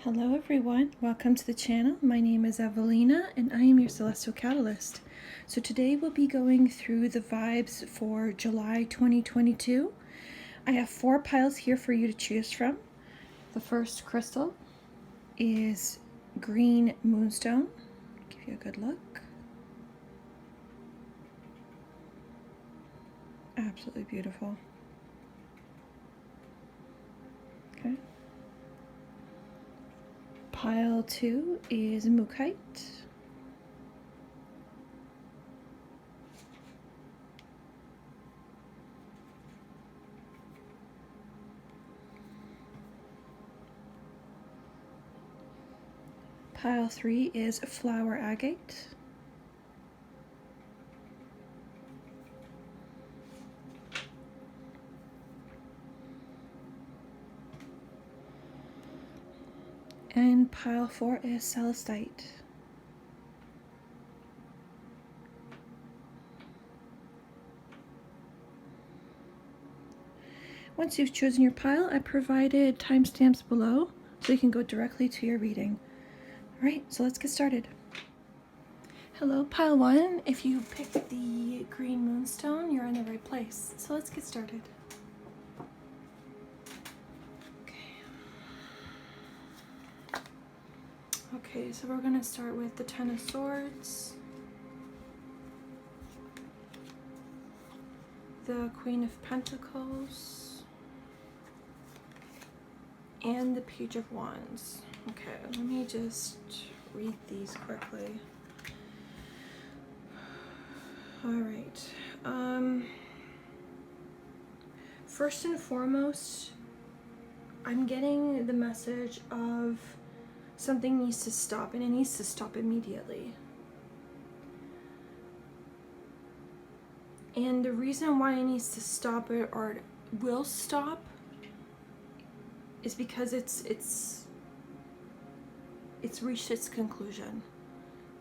Hello everyone, welcome to the channel. My name is Evelina and I am your Celestial Catalyst. So today we'll be going through the vibes for July 2022. I have 4 piles here for you to choose from. The first crystal is green Moonstone. Give you a good look. Absolutely beautiful. Okay. Pile 2 is Mookite. Pile 3 is Flower Agate. And pile 4 is Celestite. Once you've chosen your pile, I provided timestamps below so you can go directly to your reading. Alright, so let's get started. Hello, pile 1. If you picked the green Moonstone, you're in the right place. So let's get started. Okay, so we're going to start with the Ten of Swords, the Queen of Pentacles, and the Page of Wands. Okay, let me just read these quickly. Alright, first and foremost, I'm getting the message of something needs to stop, and it needs to stop immediately. And the reason why it needs to stop it, or it will stop, is because it's reached its conclusion.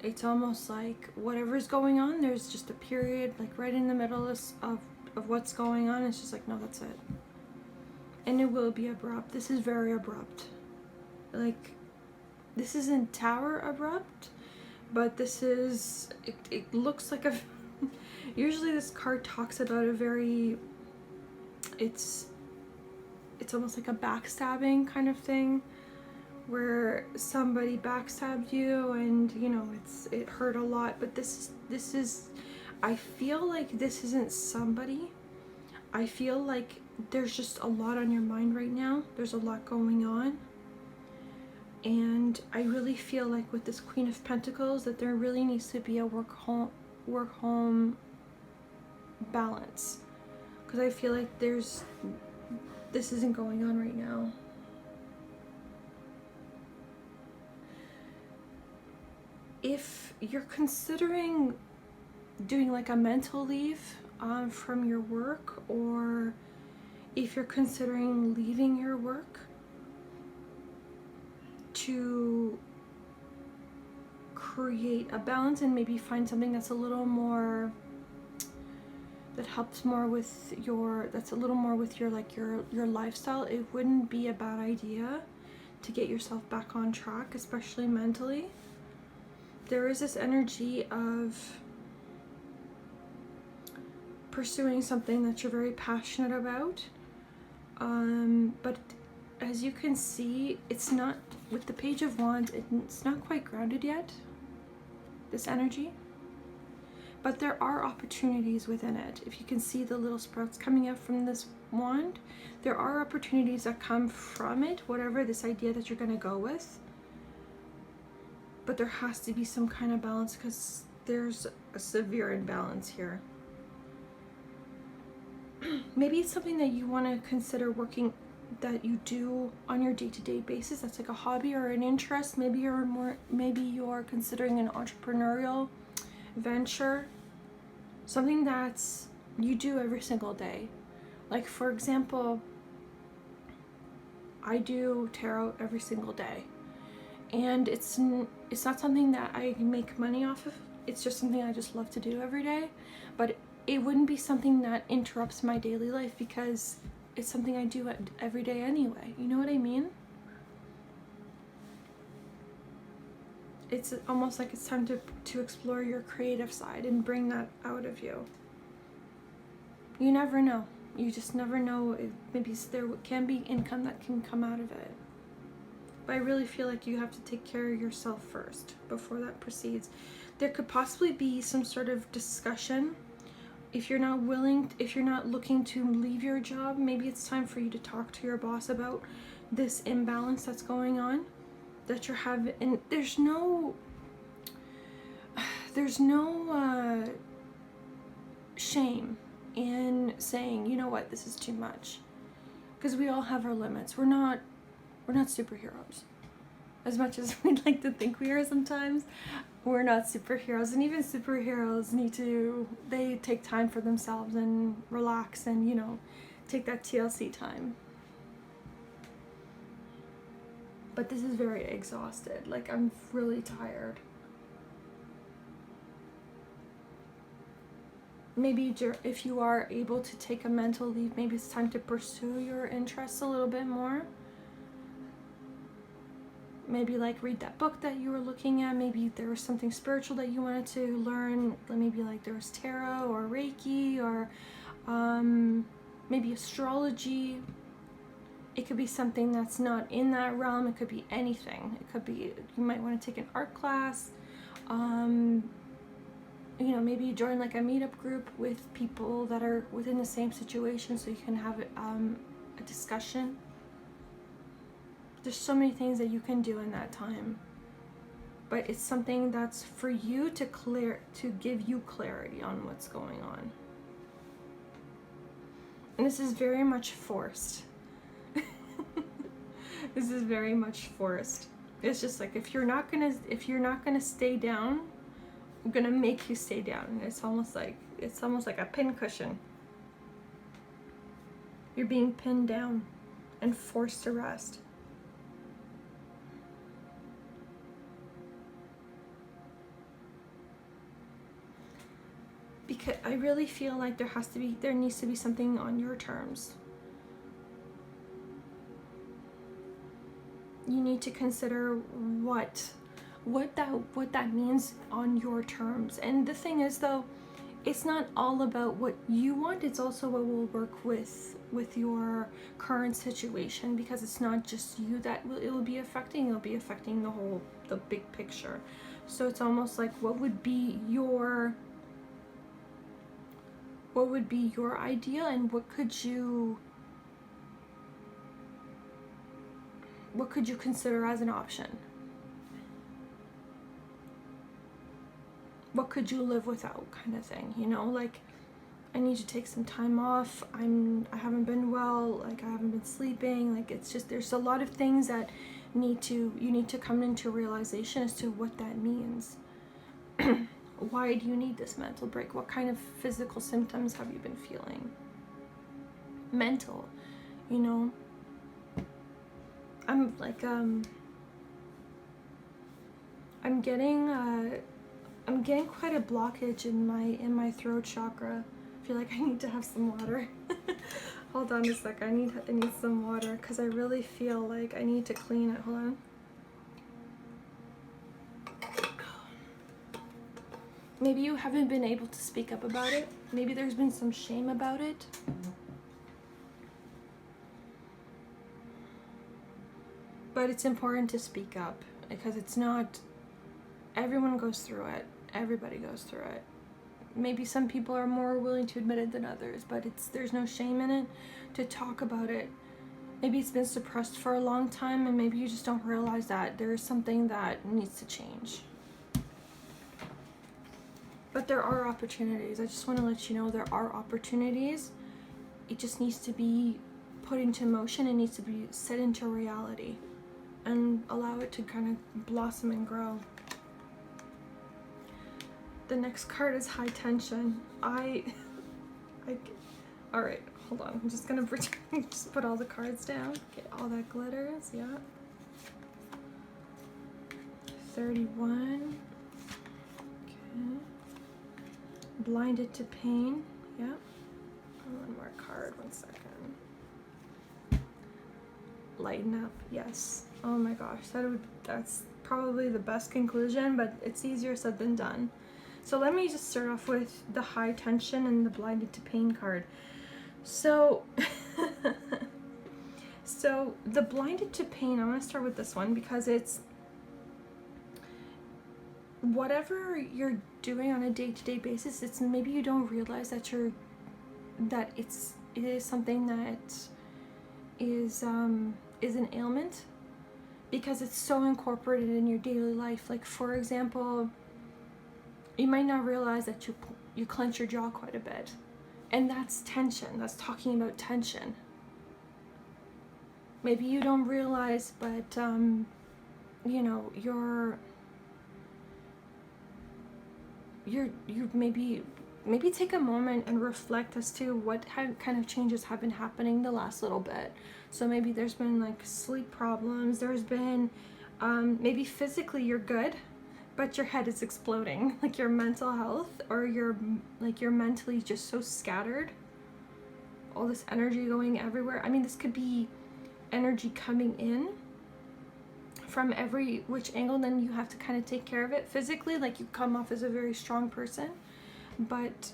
It's almost like whatever's going on, there's just a period, like right in the middle of what's going on. It's just like, no, that's it. And it will be abrupt. This is very abrupt. Like, this isn't Tower abrupt, but this is, it looks like a, usually this card talks about a very, it's almost like a backstabbing kind of thing, where somebody backstabbed you and, you know, it hurt a lot. But this is, I feel like this isn't somebody. I feel like there's just a lot on your mind right now. There's a lot going on. And I really feel like with this Queen of Pentacles that there really needs to be a work-home balance. Because I feel like this isn't going on right now. If you're considering doing like a mental leave from your work, or if you're considering leaving your work to create a balance and maybe find something that's a little more, that helps more with your, that's a little more with your, like your lifestyle, it wouldn't be a bad idea to get yourself back on track, especially mentally. There is this energy of pursuing something that you're very passionate about, but as you can see, it's not, with the Page of Wands, it's not quite grounded yet, this energy. But there are opportunities within it. If you can see the little sprouts coming out from this wand, there are opportunities that come from it, whatever this idea that you're going to go with. But there has to be some kind of balance, because there's a severe imbalance here. Maybe it's something that you want to consider working, that you do on your day-to-day basis. That's like a hobby or an interest. Maybe you're considering an entrepreneurial venture, something that's you do every single day. Like, for example, I do tarot every single day, and it's not something that I make money off of. It's just something I just love to do every day. But it wouldn't be something that interrupts my daily life, because it's something I do every day anyway. You know what I mean? it's almost like it's time to explore your creative side and bring that out of you. You never know. You just never know. Maybe there can be income that can come out of it. But I really feel like you have to take care of yourself first before that proceeds. There could possibly be some sort of discussion. If you're not looking to leave your job, maybe it's time for you to talk to your boss about this imbalance that's going on, that you're having. And there's no shame in saying, you know what, this is too much, because we all have our limits. We're not superheroes, as much as we'd like to think we are sometimes. We're not superheroes, and even superheroes they take time for themselves and relax and, you know, take that TLC time. But this is very exhausted. Like, I'm really tired. Maybe if you are able to take a mental leave, maybe it's time to pursue your interests a little bit more. Maybe like read that book that you were looking at. Maybe there was something spiritual that you wanted to learn. Maybe like there was tarot or Reiki or maybe astrology. It could be something that's not in that realm. It could be anything. It could be, you might want to take an art class. You know, maybe you join like a meetup group with people that are within the same situation, so you can have a discussion. There's so many things that you can do in that time, but it's something that's for you to give you clarity on what's going on. And this is very much forced. This is very much forced. It's just like, if you're not gonna stay down, I'm gonna make you stay down. And it's almost like a pin cushion. You're being pinned down and forced to rest. Because I really feel like there needs to be something on your terms. You need to consider what that means on your terms. And the thing is, though, it's not all about what you want, it's also what will work with your current situation, because it's not just you that it will be affecting, it'll be affecting the big picture. So it's almost like, what would be your idea, and what could you consider as an option? What could you live without, kind of thing, you know? Like, I need to take some time off, I haven't been well, like, I haven't been sleeping, like, it's just, there's a lot of things that you need to come into realization as to what that means. Why do you need this mental break? What kind of physical symptoms have you been feeling? Mental, you know? I'm like, I'm getting quite a blockage in my throat chakra. I feel like I need to have some water. Hold on a sec, I need some water, because I really feel like I need to clean it. Hold on. Maybe you haven't been able to speak up about it. Maybe there's been some shame about it. But it's important to speak up, because it's not, everyone goes through it. Everybody goes through it. Maybe some people are more willing to admit it than others, but there's no shame in it to talk about it. Maybe it's been suppressed for a long time, and maybe you just don't realize that there is something that needs to change. But there are opportunities. I just want to let you know there are opportunities. It just needs to be put into motion. It needs to be set into reality and allow it to kind of blossom and grow. The next card is High Tension. All right, hold on. I'm just gonna just put all the cards down. Get all that glitters, yeah. 31. Okay. Blinded to Pain, yeah. One more card, 1 second. Lighten Up, yes. Oh my gosh, that's probably the best conclusion, but it's easier said than done. So let me just start off with the high tension and the blinded to pain card. So, so the blinded to pain, I'm going to start with this one because it's whatever you're doing on a day-to-day basis, it's maybe you don't realize that it is something that is an ailment because it's so incorporated in your daily life. Like, for example, you might not realize that you clench your jaw quite a bit, and that's tension. That's talking about tension. Maybe you don't realize, but you know, you maybe take a moment and reflect as to what kind of changes have been happening the last little bit. So maybe there's been like sleep problems, there's been maybe physically you're good, but your head is exploding, like your mental health, or you're mentally just so scattered, all this energy going everywhere. I mean, this could be energy coming in from every which angle, then you have to kind of take care of it physically, like you come off as a very strong person, but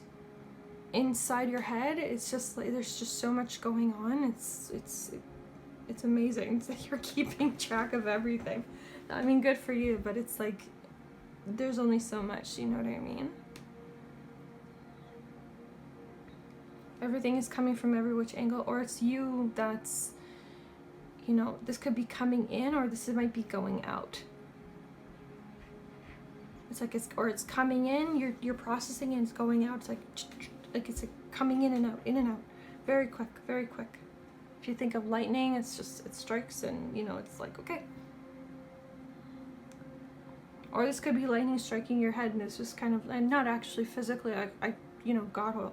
inside your head it's just like there's just so much going on. It's amazing that you're keeping track of everything. I mean, good for you, but it's like there's only so much, you know what I mean? Everything is coming from every which angle, or it's you that's, you know, this could be coming in, or this might be going out. It's like it's coming in, you're processing it, and it's going out. It's like coming in and out, very quick, very quick. If you think of lightning, it's just, it strikes and, you know, it's like, okay. Or this could be lightning striking your head, and it's just kind of, and not actually physically, I you know, God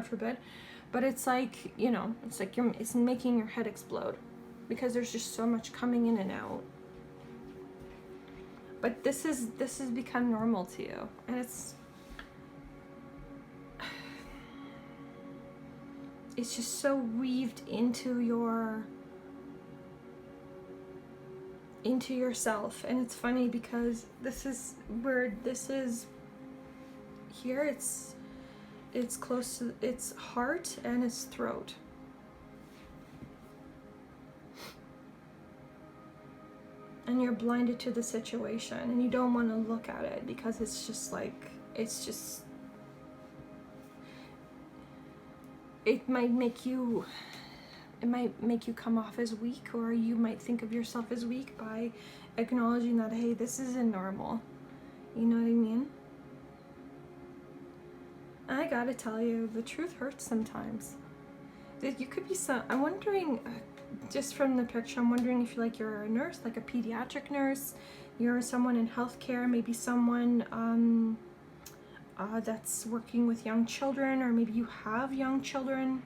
forbid, but it's like, you know, it's like it's making your head explode because there's just so much coming in and out. But this has become normal to you, and it's just so weaved into yourself. And it's funny because this is here, it's close to its heart and its throat. And you're blinded to the situation, and you don't want to look at it because it's just like, it might make you come off as weak, or you might think of yourself as weak by acknowledging that, hey, this isn't normal. You know what I mean? I gotta tell you, the truth hurts sometimes. You could be I'm wondering, just from the picture, I'm wondering if you're a nurse, like a pediatric nurse, you're someone in healthcare, maybe someone that's working with young children, or maybe you have young children.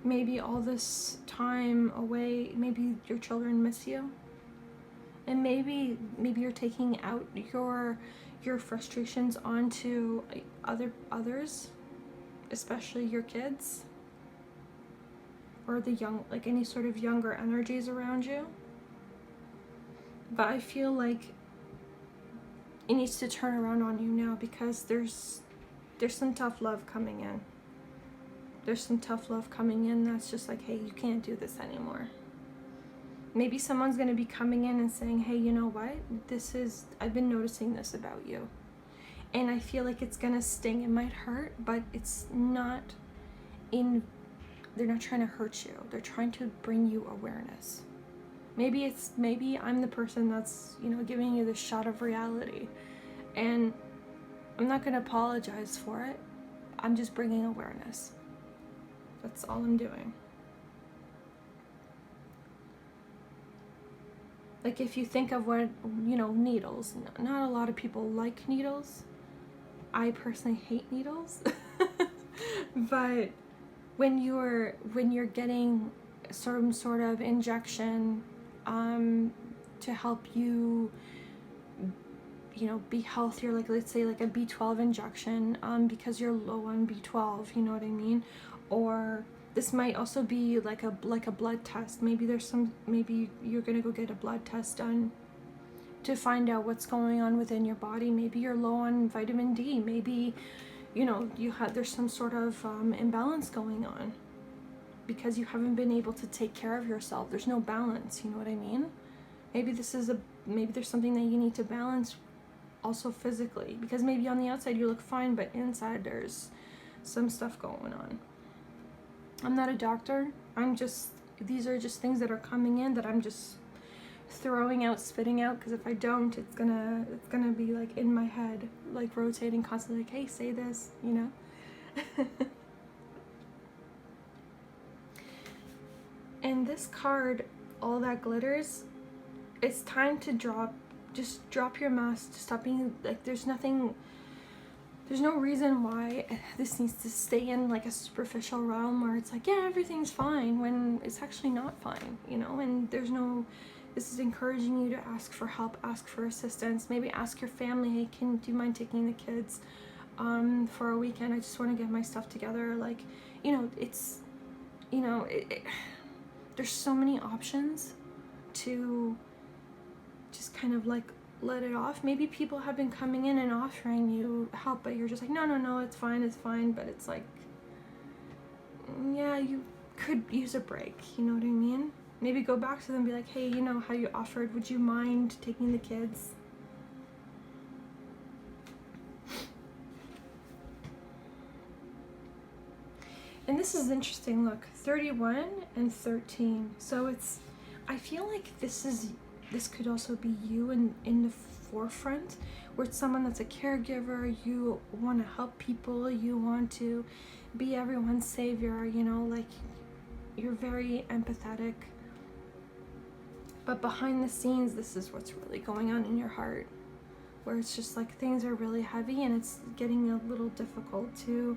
Maybe all this time away, maybe your children miss you. And maybe you're taking out your frustrations onto others, especially your kids, or the young, like any sort of younger energies around you. But I feel like it needs to turn around on you now, because there's some tough love coming in. There's some tough love coming in that's just like, hey, you can't do this anymore. Maybe someone's going to be coming in and saying, hey, you know what? I've been noticing this about you. And I feel like it's going to sting. It might hurt, but it's not they're not trying to hurt you. They're trying to bring you awareness. Maybe I'm the person that's, you know, giving you the shot of reality. And I'm not going to apologize for it. I'm just bringing awareness. That's all I'm doing. Like, if you think of what, you know, needles, not a lot of people like needles. I personally hate needles. But when you're getting some sort of injection to help you, you know, be healthier, like let's say like a B12 injection because you're low on B12, you know what I mean? Or This might also be like a blood test. Maybe maybe you're gonna go get a blood test done to find out what's going on within your body. Maybe you're low on vitamin D. Maybe, you know, there's some sort of imbalance going on because you haven't been able to take care of yourself. There's no balance, you know what I mean? Maybe maybe there's something that you need to balance also physically, because maybe on the outside you look fine, but inside there's some stuff going on. I'm not a doctor. These are just things that are coming in that I'm just throwing out, spitting out, because if I don't, it's gonna be like in my head, like rotating constantly, like, hey, say this, you know. And this card, All That Glitters, it's time to just drop your mask, to stop being like, there's no reason why this needs to stay in like a superficial realm where it's like, yeah, everything's fine, when it's actually not fine, you know. And this is encouraging you to ask for help, ask for assistance, maybe ask your family, hey, do you mind taking the kids for a weekend? I just want to get my stuff together. Like, you know, it's, you know, there's so many options to just kind of like let it off. Maybe people have been coming in and offering you help, but you're just like, no, it's fine. But it's like, yeah, you could use a break, you know what I mean? Maybe go back to them and be like, hey, you know how you offered, would you mind taking the kids? And this is interesting, look, 31 and 13. So I feel like this could also be you in the forefront, where it's someone that's a caregiver, you want to help people, you want to be everyone's savior, you know, like you're very empathetic. But behind the scenes, this is what's really going on in your heart, where it's just like things are really heavy and it's getting a little difficult to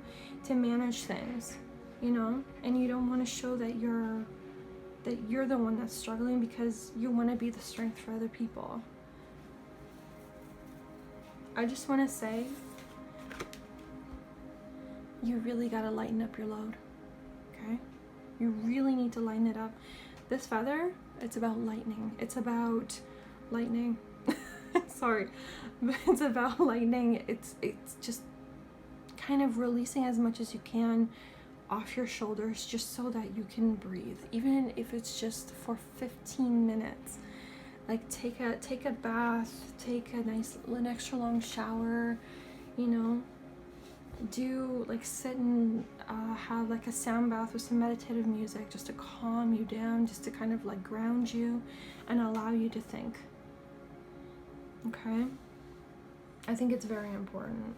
manage things, you know, and you don't want to show that you're the one that's struggling, because you want to be the strength for other people. I just want to say, you really got to lighten up your load, okay? You really need to lighten it up. This feather, it's about lightning. It's about lightning. Sorry, but it's about lightning. It's just kind of releasing as much as you can off your shoulders, just so that you can breathe, even if it's just for 15 minutes. Like take a bath, take an extra long shower, you know, do like sit and have like a sound bath with some meditative music, just to calm you down, just to kind of like ground you and allow you to think. Okay, I think it's very important.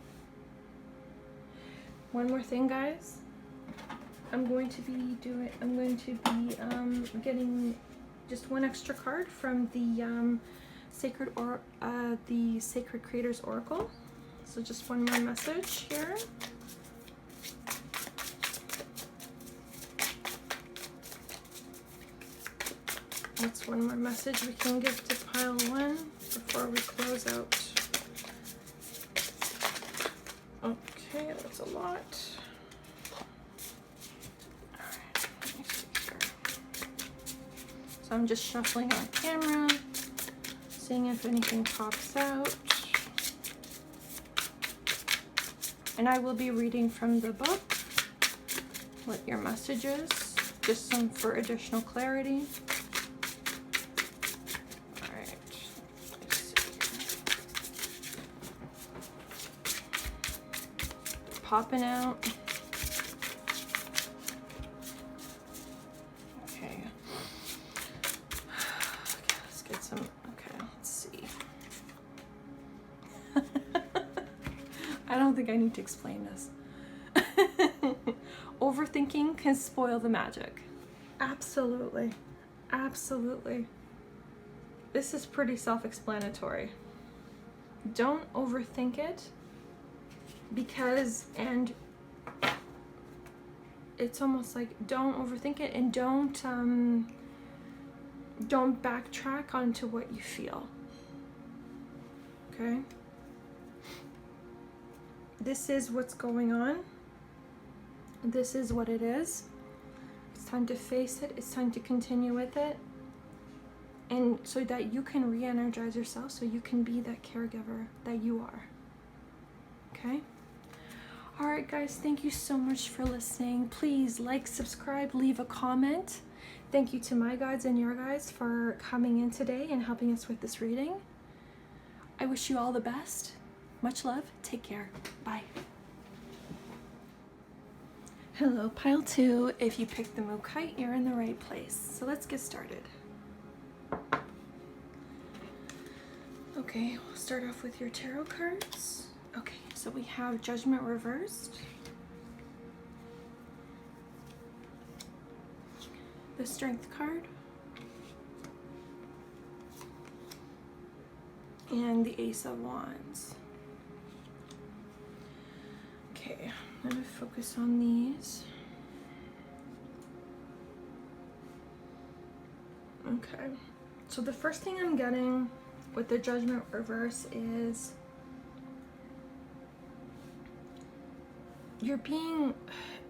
One more thing, guys. I'm going to be getting just one extra card from the Sacred Creators Oracle. So just one more message here. What's one more message we can give to pile one before we close out? Okay, that's a lot. Alright, let me see here. So I'm just shuffling on camera, seeing if anything pops out. And I will be reading from the book what your message is, just some for additional clarity. Alright, let's see here. Popping out. Okay. Let's get some, okay, let's see. I don't think I need to explain this. Overthinking can spoil the magic. Absolutely. Absolutely. This is pretty self-explanatory. Don't overthink it, because, and it's almost like, don't overthink it, and don't backtrack onto what you feel. Okay? This is what's going on. This is what it is. time to face it. It's time to continue with it. And so that you can re-energize yourself, so you can be that caregiver that you are. Okay? All right, guys, thank you so much for listening. Please like, subscribe, leave a comment. Thank you to my guides and your guides for coming in today and helping us with this reading. I wish you all the best. Much love. Take care. Bye. Hello, pile 2. If you picked the Mookite, you're in the right place. So let's get started. Okay, we'll start off with your tarot cards. Okay, so we have Judgment reversed, the Strength card, and the Ace of Wands. Okay, I'm going to focus on these. Okay, so the first thing I'm getting with the Judgment reverse is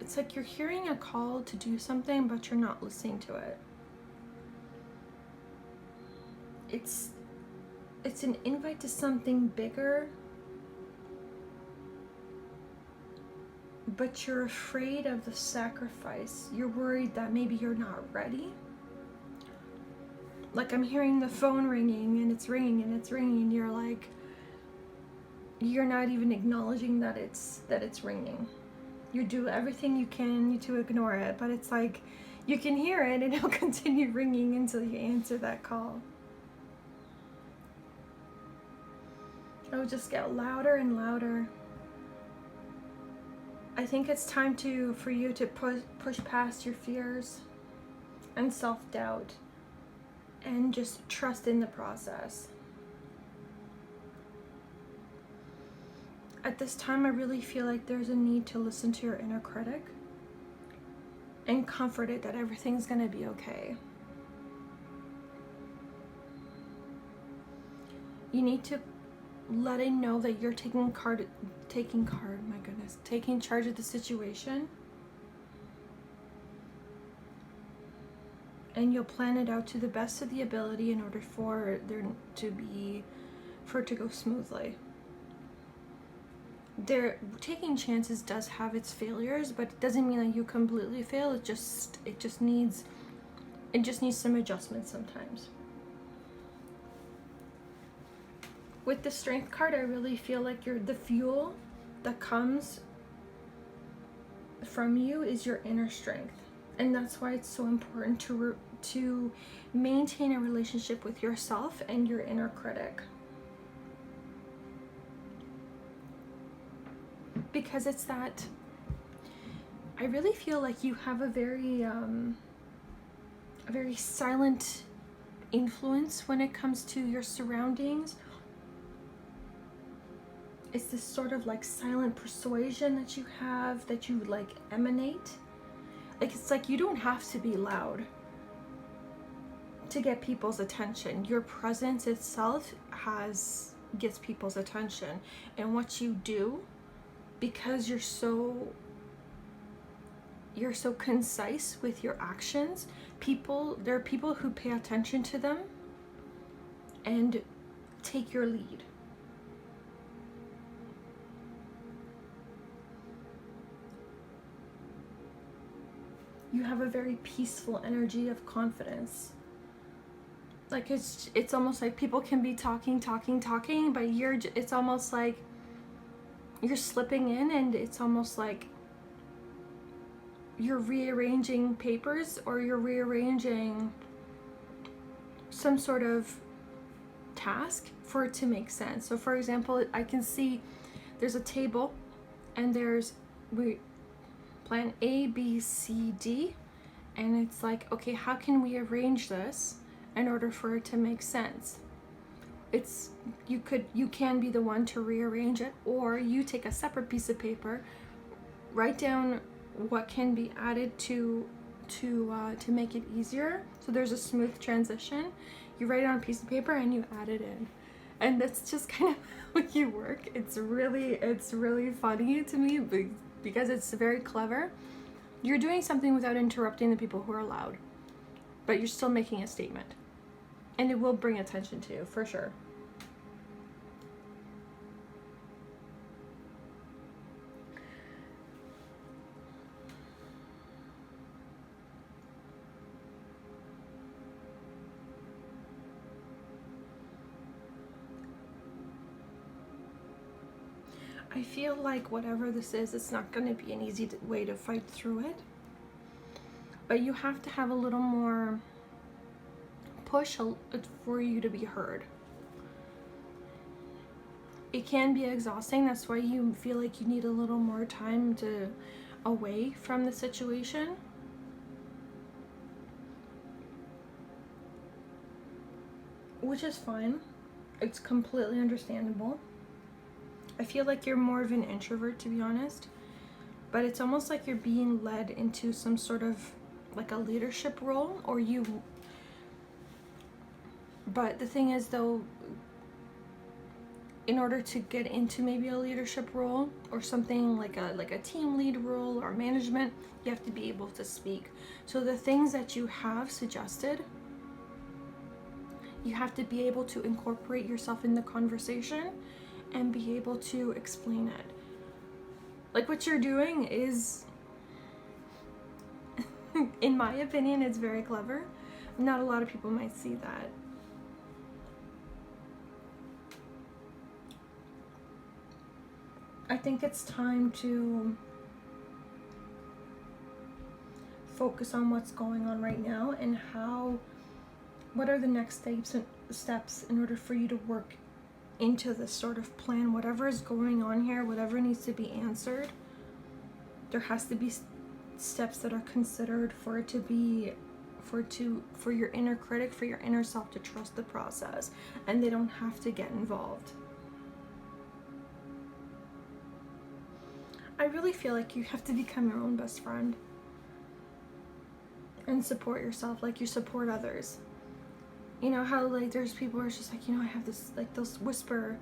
it's like you're hearing a call to do something, but you're not listening to it. It's an invite to something bigger, but you're afraid of the sacrifice. You're worried that maybe you're not ready. Like, I'm hearing the phone ringing, and it's ringing, and it's ringing, and you're like, you're not even acknowledging that it's ringing. You do everything you can to ignore it, but it's like you can hear it and it'll continue ringing until you answer that call. It'll just get louder and louder. I think it's time for you to push past your fears and self-doubt and just trust in the process. At this time, I really feel like there's a need to listen to your inner critic and comfort it that everything's gonna be okay. You need to let it know that you're taking charge of the situation, and you'll plan it out to the best of the ability in order for it to go smoothly. Taking chances does have its failures, but it doesn't mean that you completely fail. It just needs some adjustment sometimes. With the Strength card, I really feel like the fuel that comes from you is your inner strength, and that's why it's so important to maintain a relationship with yourself and your inner critic. Because it's that, I really feel like you have a very silent influence when it comes to your surroundings. It's this sort of like silent persuasion that you have, that you like emanate. Like, it's like you don't have to be loud to get people's attention. Your presence itself gets people's attention, and what you do, because you're so concise with your actions, there are people who pay attention to them and take your lead. You have a very peaceful energy of confidence. Like, it's almost like people can be talking, but it's almost like you're slipping in, and it's almost like you're rearranging papers, or you're rearranging some sort of task for it to make sense. So for example, I can see there's a table, and there's plan A, B, C, D, and it's like, okay, how can we arrange this in order for it to make sense? You can be the one to rearrange it, or you take a separate piece of paper, write down what can be added to make it easier, so there's a smooth transition. You write it on a piece of paper and you add it in, and that's just kind of how you work. It's really funny to me because it's very clever, You're doing something without interrupting the people who are loud, but you're still making a statement. And it will bring attention to you, for sure. I feel like whatever this is, it's not going to be an easy way to fight through it. But you have to have a little more push for you to be heard. It can be exhausting. That's why you feel like you need a little more time away from the situation. Which is fine. It's completely understandable. I feel like you're more of an introvert, to be honest, but it's almost like you're being led into some sort of like a leadership role, but the thing is though, in order to get into maybe a leadership role or something like a team lead role or management, you have to be able to speak. So the things that you have suggested, you have to be able to incorporate yourself in the conversation and be able to explain it. Like what you're doing is, in my opinion, it's very clever. Not a lot of people might see that. I think it's time to focus on what's going on right now and what are the next steps in order for you to work into this sort of plan. Whatever is going on here, whatever needs to be answered, there has to be steps that are considered for your inner critic, for your inner self to trust the process, and they don't have to get involved. I really feel like you have to become your own best friend and support yourself like you support others. You know how like there's people who are just like, you know, I have this, like they'll whisper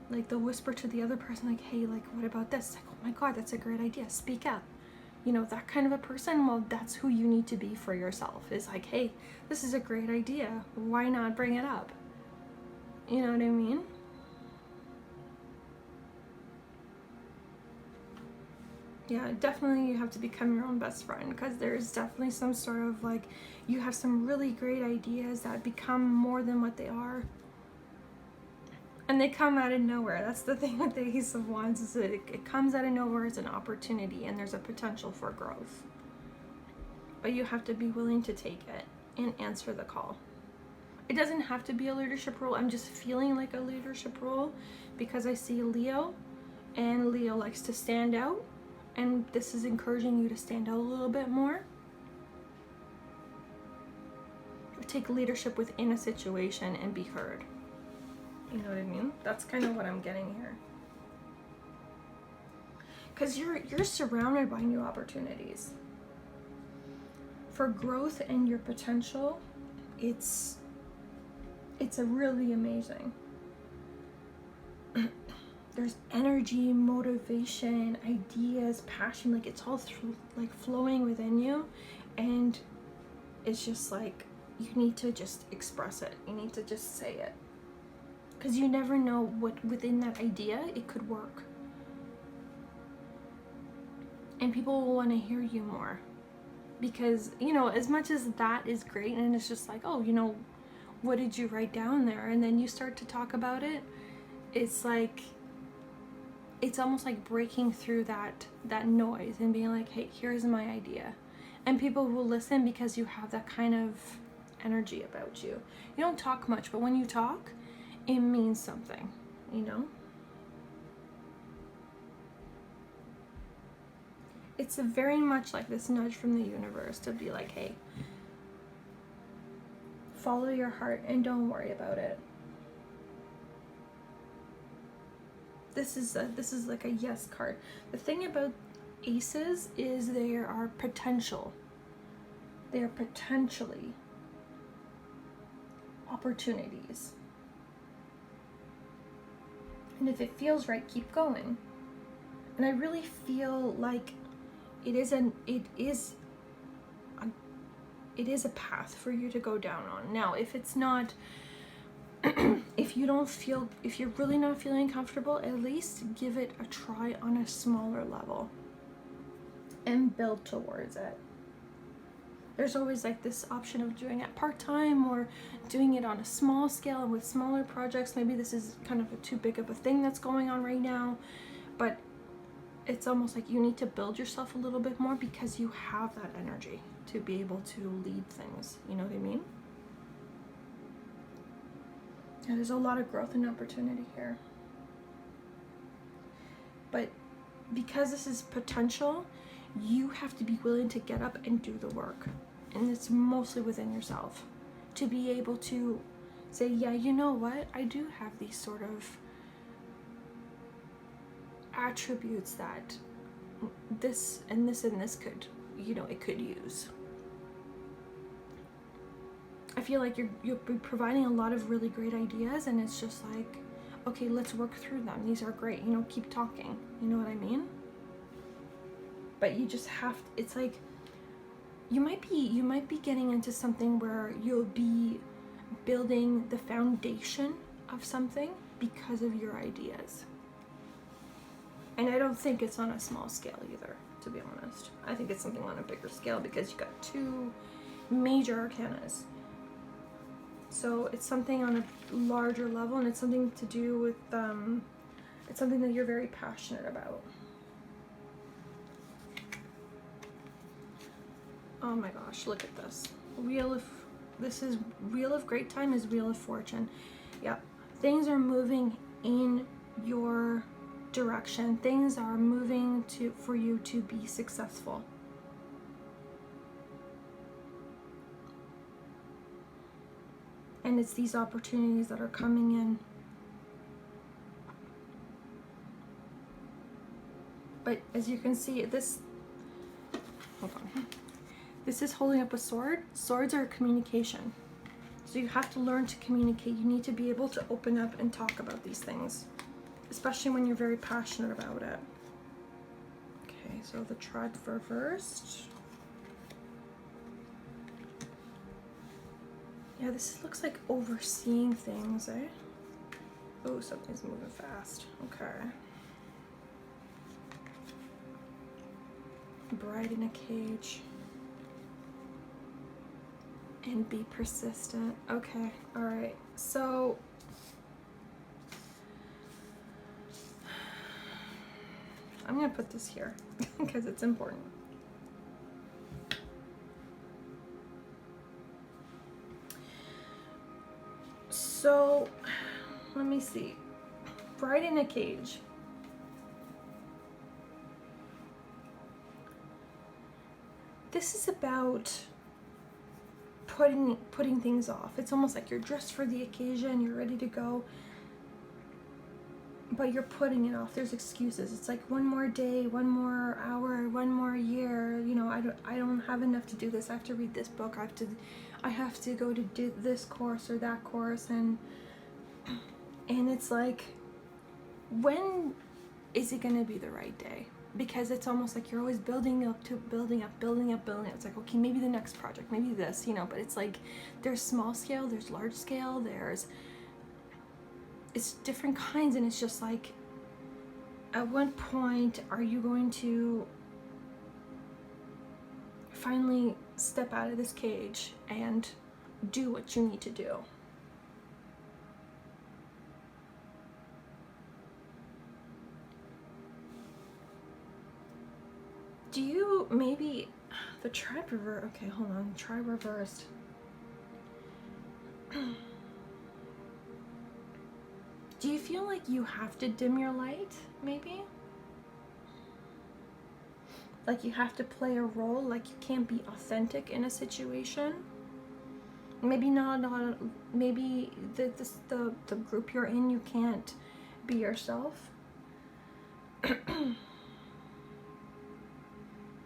to the other person like, hey, like what about this? Like, oh my God, that's a great idea, speak up. You know, that kind of a person. Well, that's who you need to be for yourself, is like, hey, this is a great idea, why not bring it up? You know what I mean? Yeah, definitely you have to become your own best friend, because there's definitely some sort of like, you have some really great ideas that become more than what they are. And they come out of nowhere. That's the thing with the Ace of Wands, is that it comes out of nowhere as an opportunity, and there's a potential for growth. But you have to be willing to take it and answer the call. It doesn't have to be a leadership role. I'm just feeling like a leadership role because I see Leo, and Leo likes to stand out. And this is encouraging you to stand out a little bit more. Take leadership within a situation and be heard. You know what I mean? That's kind of what I'm getting here. Because you're surrounded by new opportunities. For growth and your potential, it's a really amazing. There's energy, motivation, ideas, passion, like it's all like flowing within you, and it's just like you need to just express it. You need to just say it, because you never know what within that idea it could work, and people will want to hear you more, because you know, as much as that is great, and it's just like, oh, you know, what did you write down there, and then you start to talk about it, it's like, it's almost like breaking through that noise and being like, hey, here's my idea. And people will listen because you have that kind of energy about you. You don't talk much, but when you talk, it means something, you know? It's very much like this nudge from the universe to be like, hey, follow your heart and don't worry about it. This is like a yes card. The thing about aces is there are potential. They are potentially opportunities. And if it feels right, keep going. And I really feel like it is a path for you to go down on. Now, if it's not, if you're really not feeling comfortable, at least give it a try on a smaller level and build towards it. There's always like this option of doing it part-time or doing it on a small scale with smaller projects. Maybe this is kind of too big of a thing that's going on right now, but it's almost like you need to build yourself a little bit more because you have that energy to be able to lead things. You know what I mean? Yeah, there's a lot of growth and opportunity here. But because this is potential, you have to be willing to get up and do the work. And it's mostly within yourself to be able to say, yeah, you know what? I do have these sort of attributes that this and this and this could, you know, it could use. I feel like you'll be providing a lot of really great ideas, and it's just like, okay, let's work through them. These are great, you know, keep talking. You know what I mean? But you just have to, it's like you might be getting into something where you'll be building the foundation of something because of your ideas. And I don't think it's on a small scale either, to be honest. I think it's something on a bigger scale because you got 2 major arcanas. So it's something on a larger level, and it's something to do with it's something that you're very passionate about. Oh my gosh, look at this. This is Wheel of Great Time is Wheel of Fortune. Yep. Things are moving in your direction. Things are moving for you to be successful. And it's these opportunities that are coming in. But as you can see, hold on. This is holding up a sword. Swords are communication. So you have to learn to communicate. You need to be able to open up and talk about these things, especially when you're very passionate about it. Okay, so the tribe reversed. Yeah, this looks like overseeing things, eh? Oh, something's moving fast. Okay. Bride in a cage. And be persistent. Okay, alright. So I'm gonna put this here because it's important. So let me see. Bride in a cage. This is about putting things off. It's almost like you're dressed for the occasion, you're ready to go, but you're putting it off. There's excuses. It's like one more day, one more hour, one more year. You know, I don't have enough to do this. I have to read this book. I have to go to do this course or that course, and it's like, when is it gonna be the right day? Because it's almost like you're always building up. It's like, okay, maybe the next project, maybe this, you know, but it's like there's small scale, there's large scale, it's different kinds, and it's just like, at what point are you going to finally step out of this cage and do what you need to do? Do you maybe the tribe reverse? Okay, hold on. Tribe reversed. Do you feel like you have to dim your light? Maybe. Like you have to play a role. Like you can't be authentic in a situation. Maybe not. Maybe the group you're in, you can't be yourself.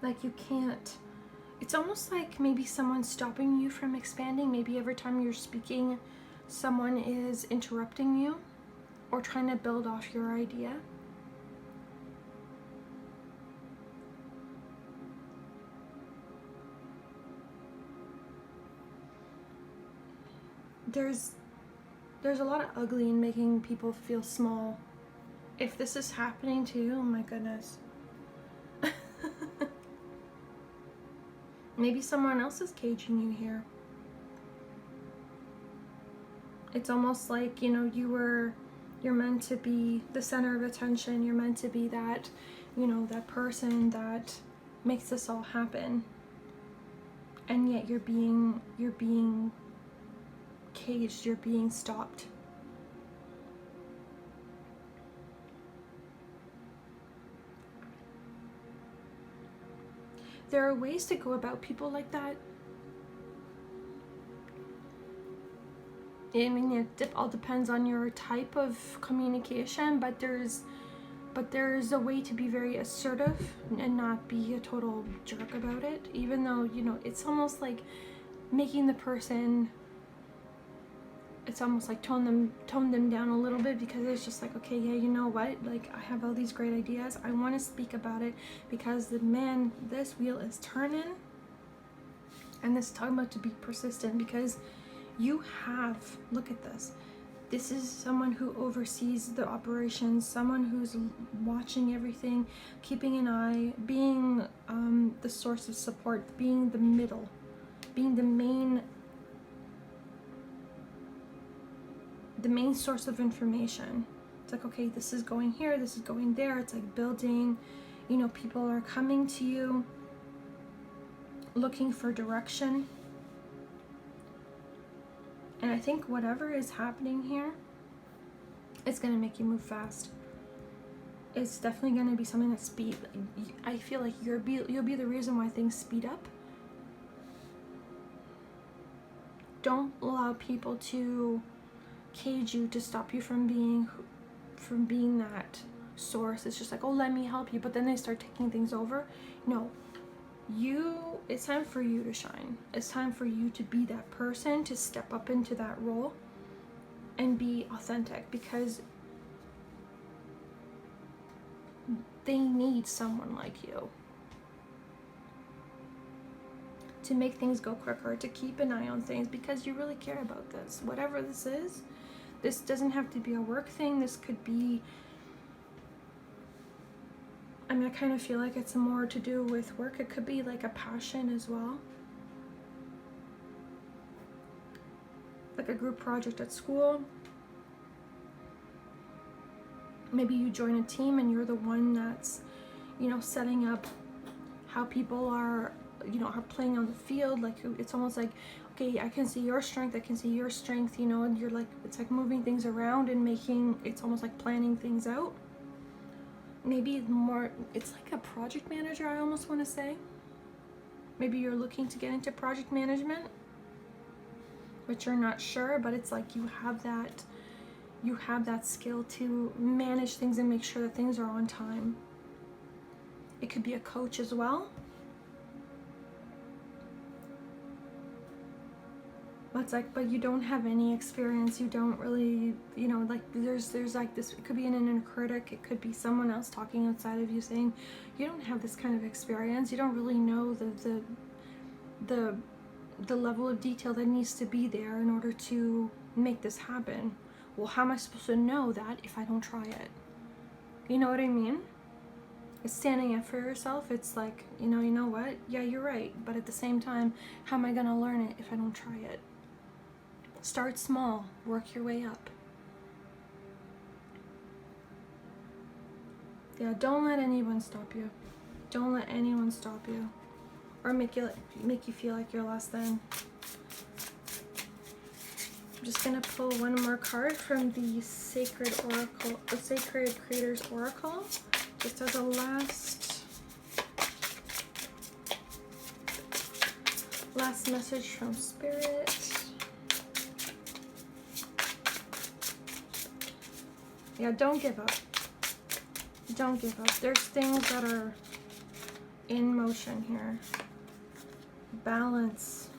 Like you can't, it's almost like maybe someone's stopping you from expanding. Maybe every time you're speaking, someone is interrupting you or trying to build off your idea. there's a lot of ugly in making people feel small. If this is happening to you, oh my goodness. Maybe someone else is caging you here. It's almost like, you know, you're meant to be the center of attention. You're meant to be that, you know, that person that makes this all happen. And yet you're being caged, you're being stopped. There are ways to go about people like that. I mean, it all depends on your type of communication, but there's a way to be very assertive and not be a total jerk about it, even though, you know, it's almost like making the person, it's almost like tone them down a little bit, because it's just like, okay, yeah, you know what, like, I have all these great ideas, I want to speak about it, because this wheel is turning, and this is talking about to be persistent, because you have, look at this. This is someone who oversees the operations, someone who's watching everything, keeping an eye, being the source of support, being the middle, being the main source of information. It's like, okay, this is going here, this is going there. It's like building, you know, people are coming to you looking for direction. And I think whatever is happening here, it's going to make you move fast. It's definitely going to be something that I feel like you'll be the reason why things speed up. Don't allow people to cage you, to stop you from being that source. It's just like, oh, let me help you, but then they start taking things over. No, it's time for you to shine. It's time for you to be that person, to step up into that role and be authentic, because they need someone like you to make things go quicker, to keep an eye on things, because you really care about this. Whatever this is, this doesn't have to be a work thing. This could be, I mean, I kind of feel like it's more to do with work. It could be like a passion as well. Like a group project at school. Maybe you join a team and you're the one that's, you know, setting up how people are, you know, are playing on the field. Like, it's almost like, okay, I can see your strength, I can see your strength, you know, and you're like, it's like moving things around and it's almost like planning things out. Maybe more, it's like a project manager, I almost want to say. Maybe you're looking to get into project management, but you're not sure, but it's like you have that skill to manage things and make sure that things are on time. It could be a coach as well. But it's like, but you don't have any experience, you don't really, you know, like there's like this, it could be an inner critic, it could be someone else talking outside of you saying, you don't have this kind of experience, you don't really know the level of detail that needs to be there in order to make this happen. Well, how am I supposed to know that if I don't try it? You know what I mean? It's standing up for yourself. It's like, you know what? Yeah, you're right. But at the same time, how am I gonna learn it if I don't try it? Start small, work your way up. Yeah, don't let anyone stop you. Don't let anyone stop you. Or make you feel like you're less than. I'm just gonna pull one more card from the Sacred Oracle, the Sacred Creator's Oracle, just as a last message from Spirit. Yeah, don't give up. Don't give up. There's things that are in motion here. Balance.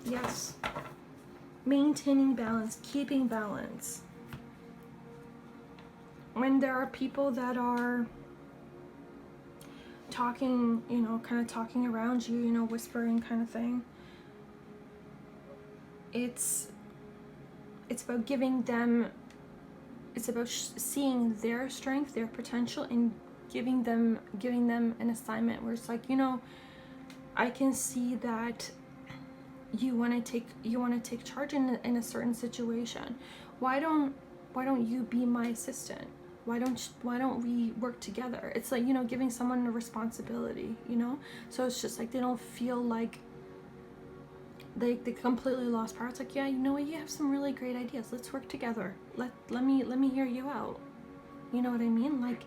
Yes. Maintaining balance, keeping balance. When there are people that are talking, you know, kind of talking around you, you know, whispering kind of thing, it's about giving them, it's about seeing their strength, their potential, and giving them an assignment where it's like, you know, I can see that you want to take charge in a certain situation. Why don't you be my assistant? Why don't we work together? It's like, you know, giving someone a responsibility, you know? So it's just like they don't feel like they completely lost power. It's like, yeah, you know what, you have some really great ideas. Let's work together. Let me hear you out. You know what I mean? Like,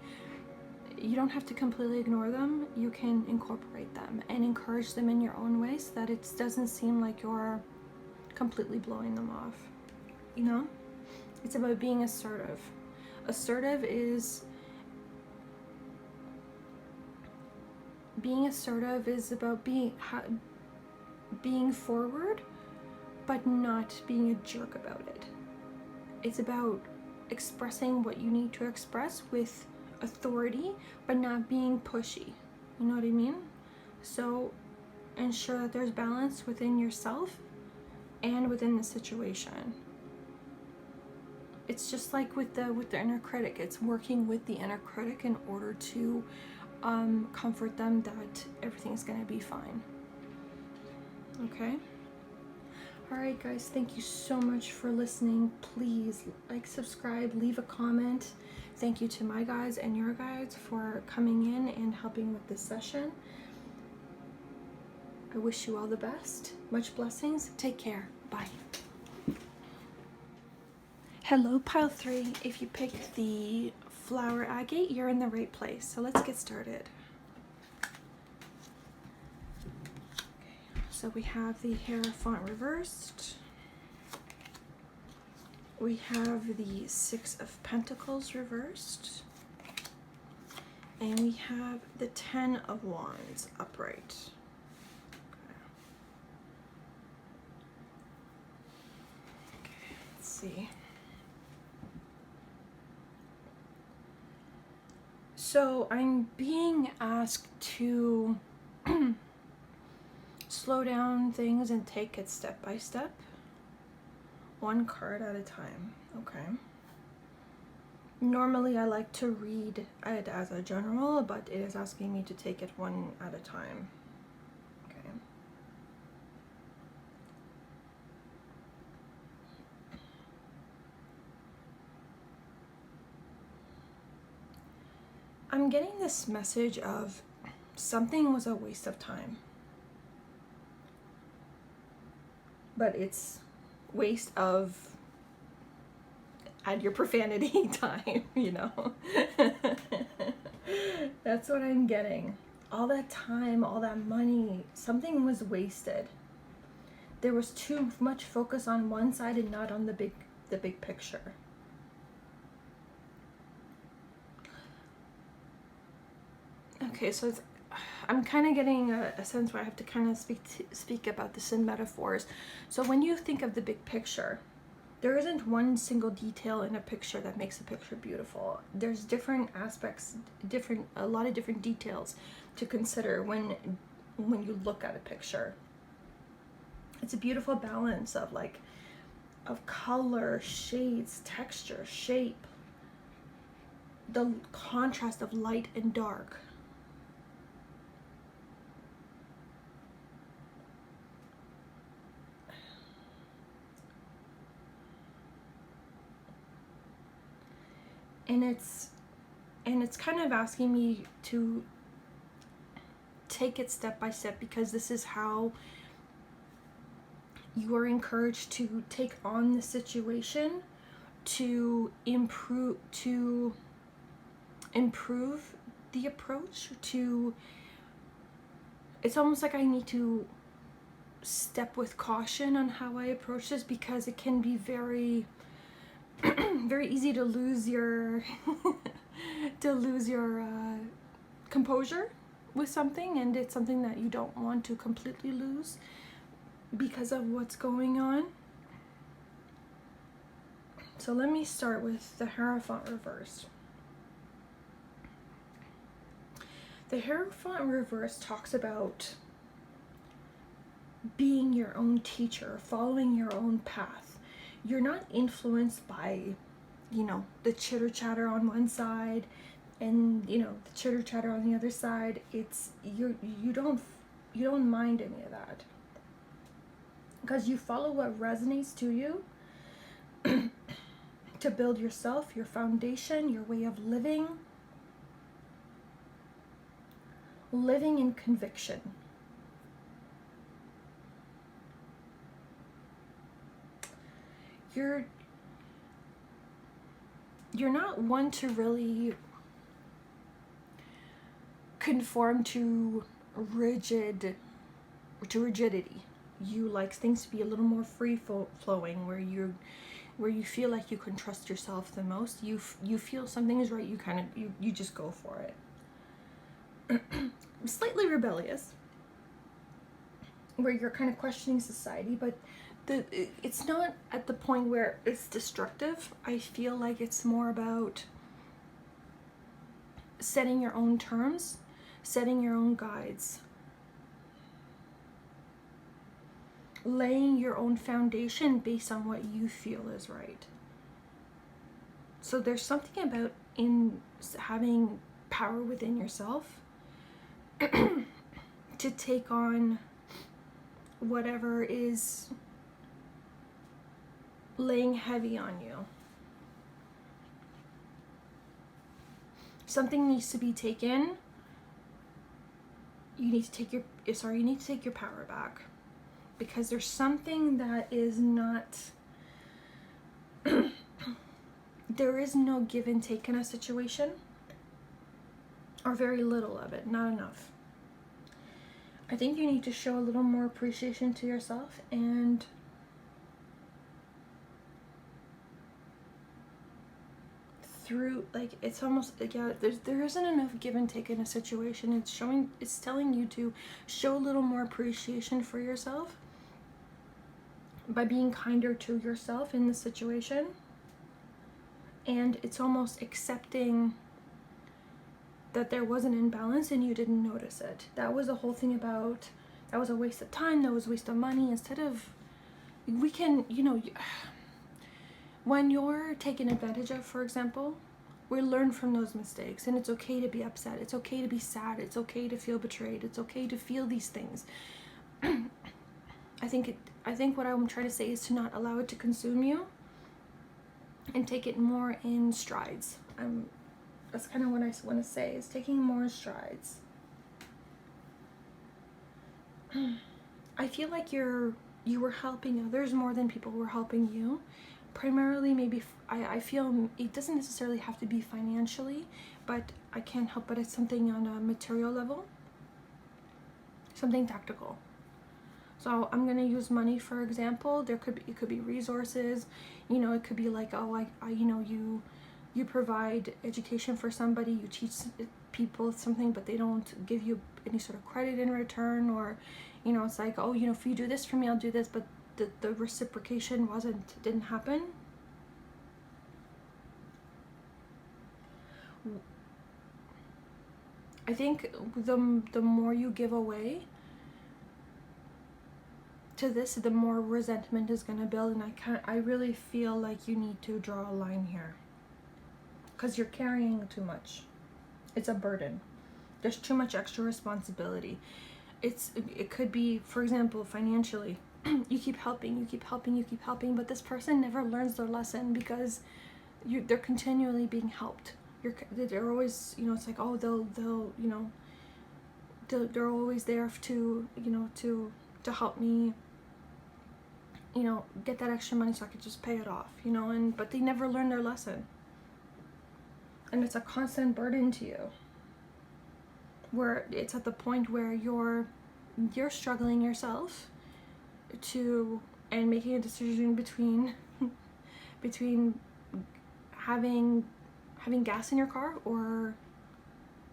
you don't have to completely ignore them. You can incorporate them and encourage them in your own way so that it doesn't seem like you're completely blowing them off. You know? It's about being assertive. Assertive is about being forward, but not being a jerk about it. It's about expressing what you need to express with authority, but not being pushy. You know what I mean? So ensure that there's balance within yourself and within the situation. It's just like with the inner critic. It's working with the inner critic in order to comfort them that everything's gonna be fine. Okay? Alright guys, thank you so much for listening. Please like, subscribe, leave a comment. Thank you to my guides and your guides for coming in and helping with this session. I wish you all the best. Much blessings. Take care. Bye. Hello, pile 3. If you picked the flower agate, you're in the right place. So let's get started. So we have the Hierophant reversed. We have the 6 of Pentacles reversed. And we have the 10 of Wands upright. Okay, let's see. So I'm being asked to slow down things and take it step by step, one card at a time. Okay. Normally I like to read it as a general, but it is asking me to take it one at a time. Okay. I'm getting this message of something was a waste of time. But it's waste of, add your profanity, time, you know. That's what I'm getting. All that time, all that money, something was wasted. There was too much focus on one side and not on the big picture. Okay, so I'm kind of getting a sense where I have to kind of speak about this in metaphors. So when you think of the big picture, there isn't one single detail in a picture that makes a picture beautiful. There's different aspects, a lot of different details to consider when you look at a picture. It's a beautiful balance of color, shades, texture, shape, the contrast of light and dark. And it's kind of asking me to take it step by step, because this is how you are encouraged to take on the situation to improve the approach. It's almost like I need to step with caution on how I approach this, because it can be very very easy to lose your composure with something, and it's something that you don't want to completely lose because of what's going on. So let me start with the Hierophant reversed. The Hierophant reverse talks about being your own teacher, following your own path. You're not influenced by, you know, the chitter chatter on one side and, you know, the chitter chatter on the other side. It's you don't mind any of that, because you follow what resonates to you to build yourself, your foundation, your way of living in conviction. You're not one to really conform to rigidity. You like things to be a little more free flowing, where you feel like you can trust yourself the most. You feel something is right, you just go for it. Slightly rebellious, where you're kind of questioning society, but it's not at the point where it's destructive. I feel like it's more about setting your own terms, setting your own guides, laying your own foundation based on what you feel is right. So there's something about in having power within yourself to take on whatever is laying heavy on you. Something needs to be taken. You need to take your power back, because there's something that is not there is no give and take in a situation, or very little of it, not enough. I think you need to show a little more appreciation to yourself, and through, like, it's almost like, yeah, there isn't enough give and take in a situation. It's telling you to show a little more appreciation for yourself by being kinder to yourself in the situation. And it's almost accepting that there was an imbalance and you didn't notice it. That was the whole thing about, that was a waste of time, that was a waste of money. Instead of, we can, you know, when you're taken advantage of, for example, we learn from those mistakes, and it's okay to be upset. It's okay to be sad. It's okay to feel betrayed. It's okay to feel these things. I think what I'm trying to say is to not allow it to consume you, and take it more in strides. That's kind of what I want to say, is taking more strides. I feel like you were helping others more than people were helping you. Primarily, maybe, I feel it doesn't necessarily have to be financially, but I can't help but it's something on a material level, something tactical. So I'm gonna use money for example. It could be resources, you know. It could be like, oh, I you know, you provide education for somebody, you teach people something, but they don't give you any sort of credit in return, or, you know, it's like, oh, you know, if you do this for me, I'll do this, but the reciprocation didn't happen. I think the more you give away to this, the more resentment is going to build, and I really feel like you need to draw a line here, because you're carrying too much. It's a burden. There's too much extra responsibility. It could be, for example, financially. You keep helping, but this person never learns their lesson, because they're continually being helped. They're always, you know, it's like, oh, they'll you know, they're always there to, you know, to help me, you know, get that extra money so I could just pay it off, you know, but they never learn their lesson. And it's a constant burden to you, where it's at the point where you're struggling yourself and making a decision between having gas in your car or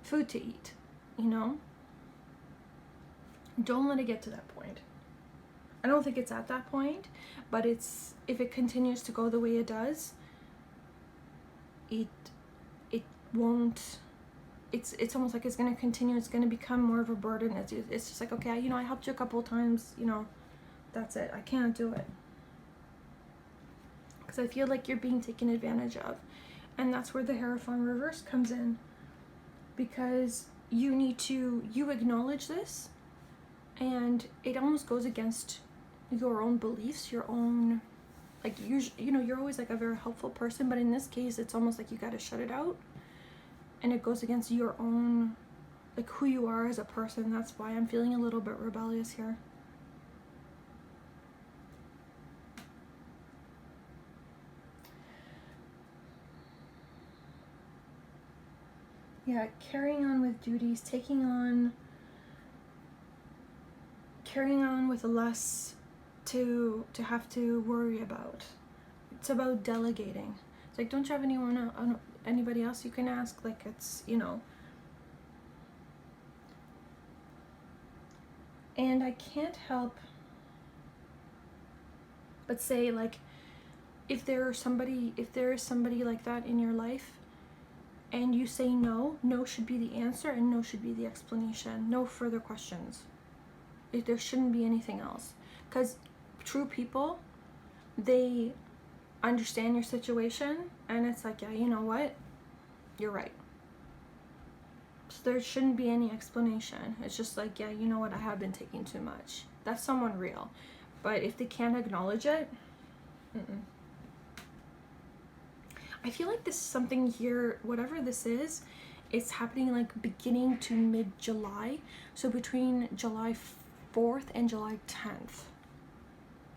food to eat, you know. Don't let it get to that point. I don't think it's at that point, but if it continues to go the way it does, it won't, it's almost like it's going to continue. It's going to become more of a burden. It's just like, okay, you know, I helped you a couple of times, you know, That's it. I can't do it. Because I feel like you're being taken advantage of. And that's where the Hierophant reverse comes in. Because you acknowledge this, and it almost goes against your own beliefs, your own, like, you're always like a very helpful person, but in this case, it's almost like you got to shut it out. And it goes against your own, like, who you are as a person. That's why I'm feeling a little bit rebellious here. Yeah, carrying on with duties, carrying on with less to have to worry about. It's about delegating. It's like, don't you have anybody else you can ask? Like, it's, you know. And I can't help but say, like, if there is somebody like that in your life, and you say no should be the answer, and no should be the explanation. No further questions. There shouldn't be anything else. Because true people, they understand your situation, and it's like, yeah, you know what? You're right. So there shouldn't be any explanation. It's just like, yeah, you know what? I have been taking too much. That's someone real. But if they can't acknowledge it, I feel like this is something here, whatever this is, it's happening like beginning to mid-July. So between July 4th and July 10th.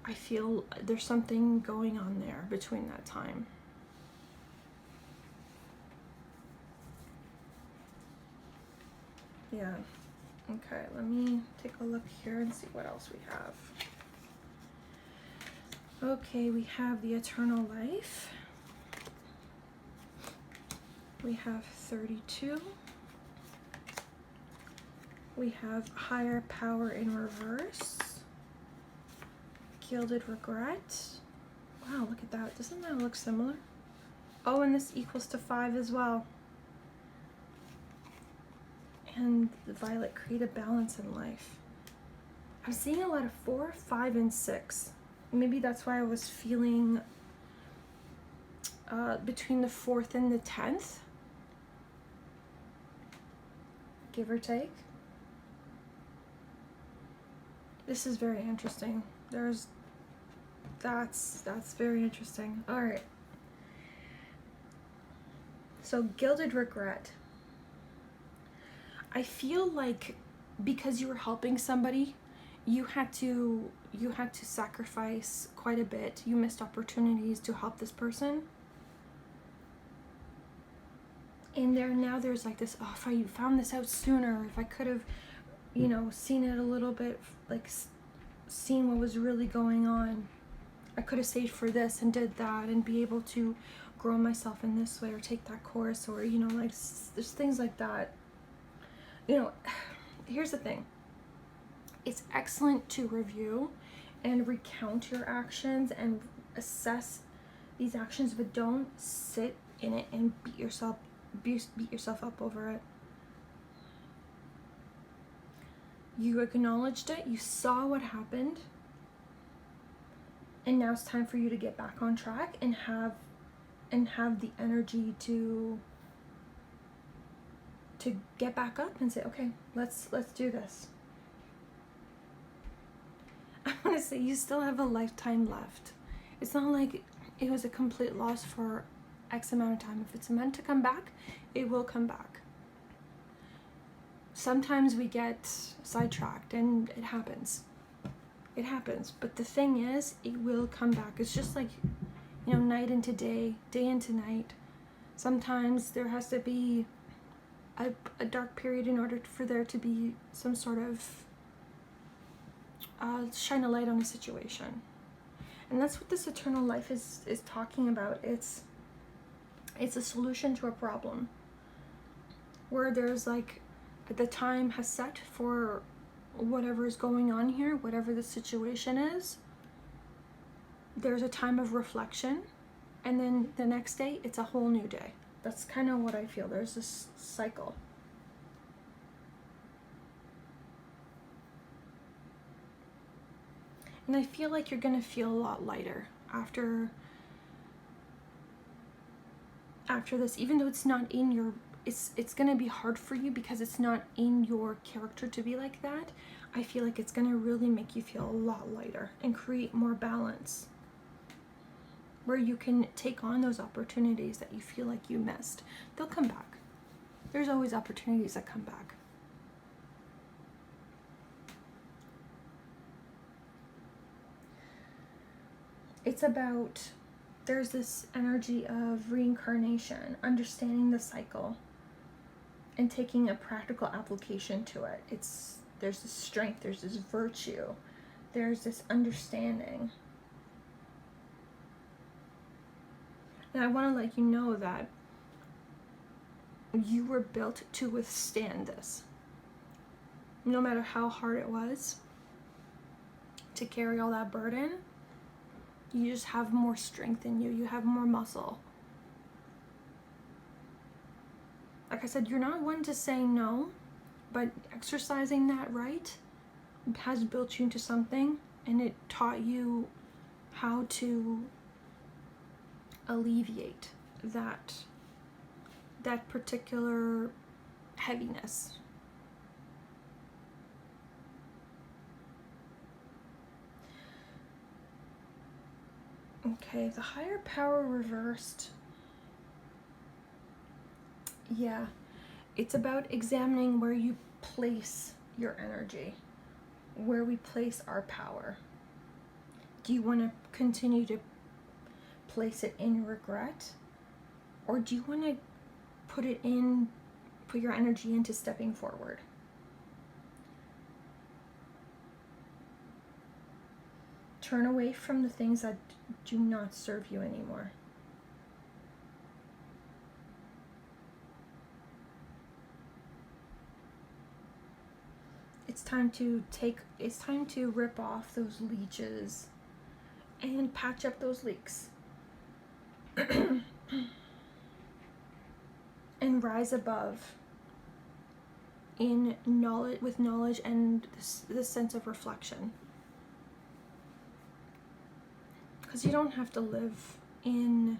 I feel there's something going on there between that time. Yeah. Okay, let me take a look here and see what else we have. Okay, we have the eternal life. We have 32. We have higher power in reverse. Gilded regret. Wow, look at that. Doesn't that look similar? Oh, and this equals to 5 as well. And the violet, create a balance in life. I'm seeing a lot of 4, 5, and 6. Maybe that's why I was feeling between the 4th and the 10th. Give or take. This is very interesting. That's very interesting. All right. So gilded regret. I feel like because you were helping somebody, you had to sacrifice quite a bit. You missed opportunities to help this person. And now there's like this, oh, if I found this out sooner, if I could have, you know, seen it a little bit, like seen what was really going on, I could have saved for this and did that and be able to grow myself in this way or take that course, or, you know, like there's things like that. You know, here's the thing. It's excellent to review and recount your actions and assess these actions, but don't sit in it and beat yourself up over it. You acknowledged it, you saw what happened, and now it's time for you to get back on track and have the energy to get back up and say, okay, let's do this. I want to say you still have a lifetime left. It's not like it was a complete loss for X amount of time. If it's meant to come back, it will come back. Sometimes we get sidetracked, and it happens. It happens. But the thing is, it will come back. It's just like, you know, night into day, day into night. Sometimes there has to be a dark period in order for there to be some sort of shine a light on a situation. And that's what this eternal life is talking about. It's a solution to a problem where there's like the time has set for whatever is going on here, whatever the situation is. There's a time of reflection, and then the next day it's a whole new day. That's kind of what I feel. There's this cycle. And I feel like you're going to feel a lot lighter after this, even though it's not in your, it's going to be hard for you because it's not in your character to be like that. I feel like it's going to really make you feel a lot lighter and create more balance, where you can take on those opportunities that you feel like you missed. They'll come back. There's always opportunities that come back. It's about, there's this energy of reincarnation, understanding the cycle, and taking a practical application to it. There's this strength, there's this virtue, there's this understanding. And I want to let you know that you were built to withstand this. No matter how hard it was to carry all that burden, you just have more strength in you. You have more muscle. Like I said, you're not one to say no, but exercising that right has built you into something, and it taught you how to alleviate that particular heaviness. Okay, the higher power reversed. Yeah, it's about examining where you place your energy, where we place our power. Do you want to continue to place it in regret, or do you want to put your energy into stepping forward? Turn away from the things that do not serve you anymore. It's time to rip off those leeches and patch up those leaks. And rise above in knowledge, with knowledge and this sense of reflection. Because you don't have to live in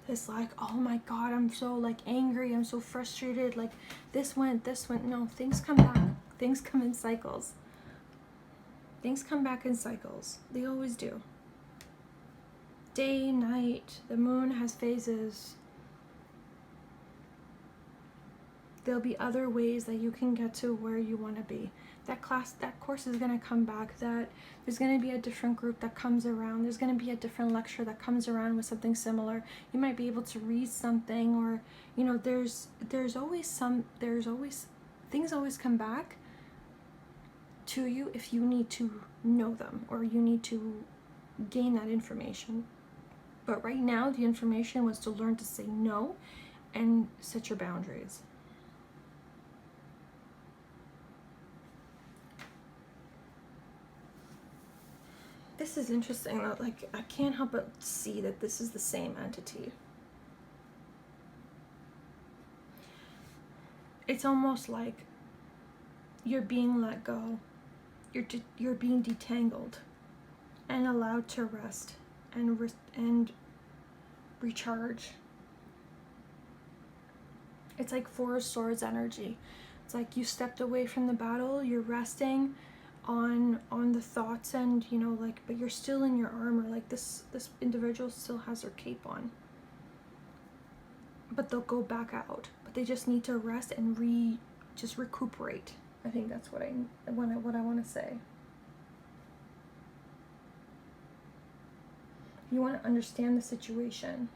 this like, oh my God, I'm so like angry, I'm so frustrated, like this went. No, things come back. Things come in cycles. Things come back in cycles. They always do. Day, night, the moon has phases. There'll be other ways that you can get to where you want to be. That course is going to come back. That there's going to be a different group that comes around. There's going to be a different lecture that comes around with something similar. You might be able to read something, or there's always things always come back to you if you need to know them, or you need to gain that information. But right now, the information was to learn to say no and set your boundaries. This is interesting though, like I can't help but see that this is the same entity. It's almost like you're being let go. You're being detangled and allowed to rest and recharge. It's like Four of Swords energy. It's like you stepped away from the battle, you're resting on the thoughts, and but you're still in your armor. Like this individual still has their cape on, but they'll go back out, but they just need to rest and just recuperate. I think that's what I want to say. You want to understand the situation.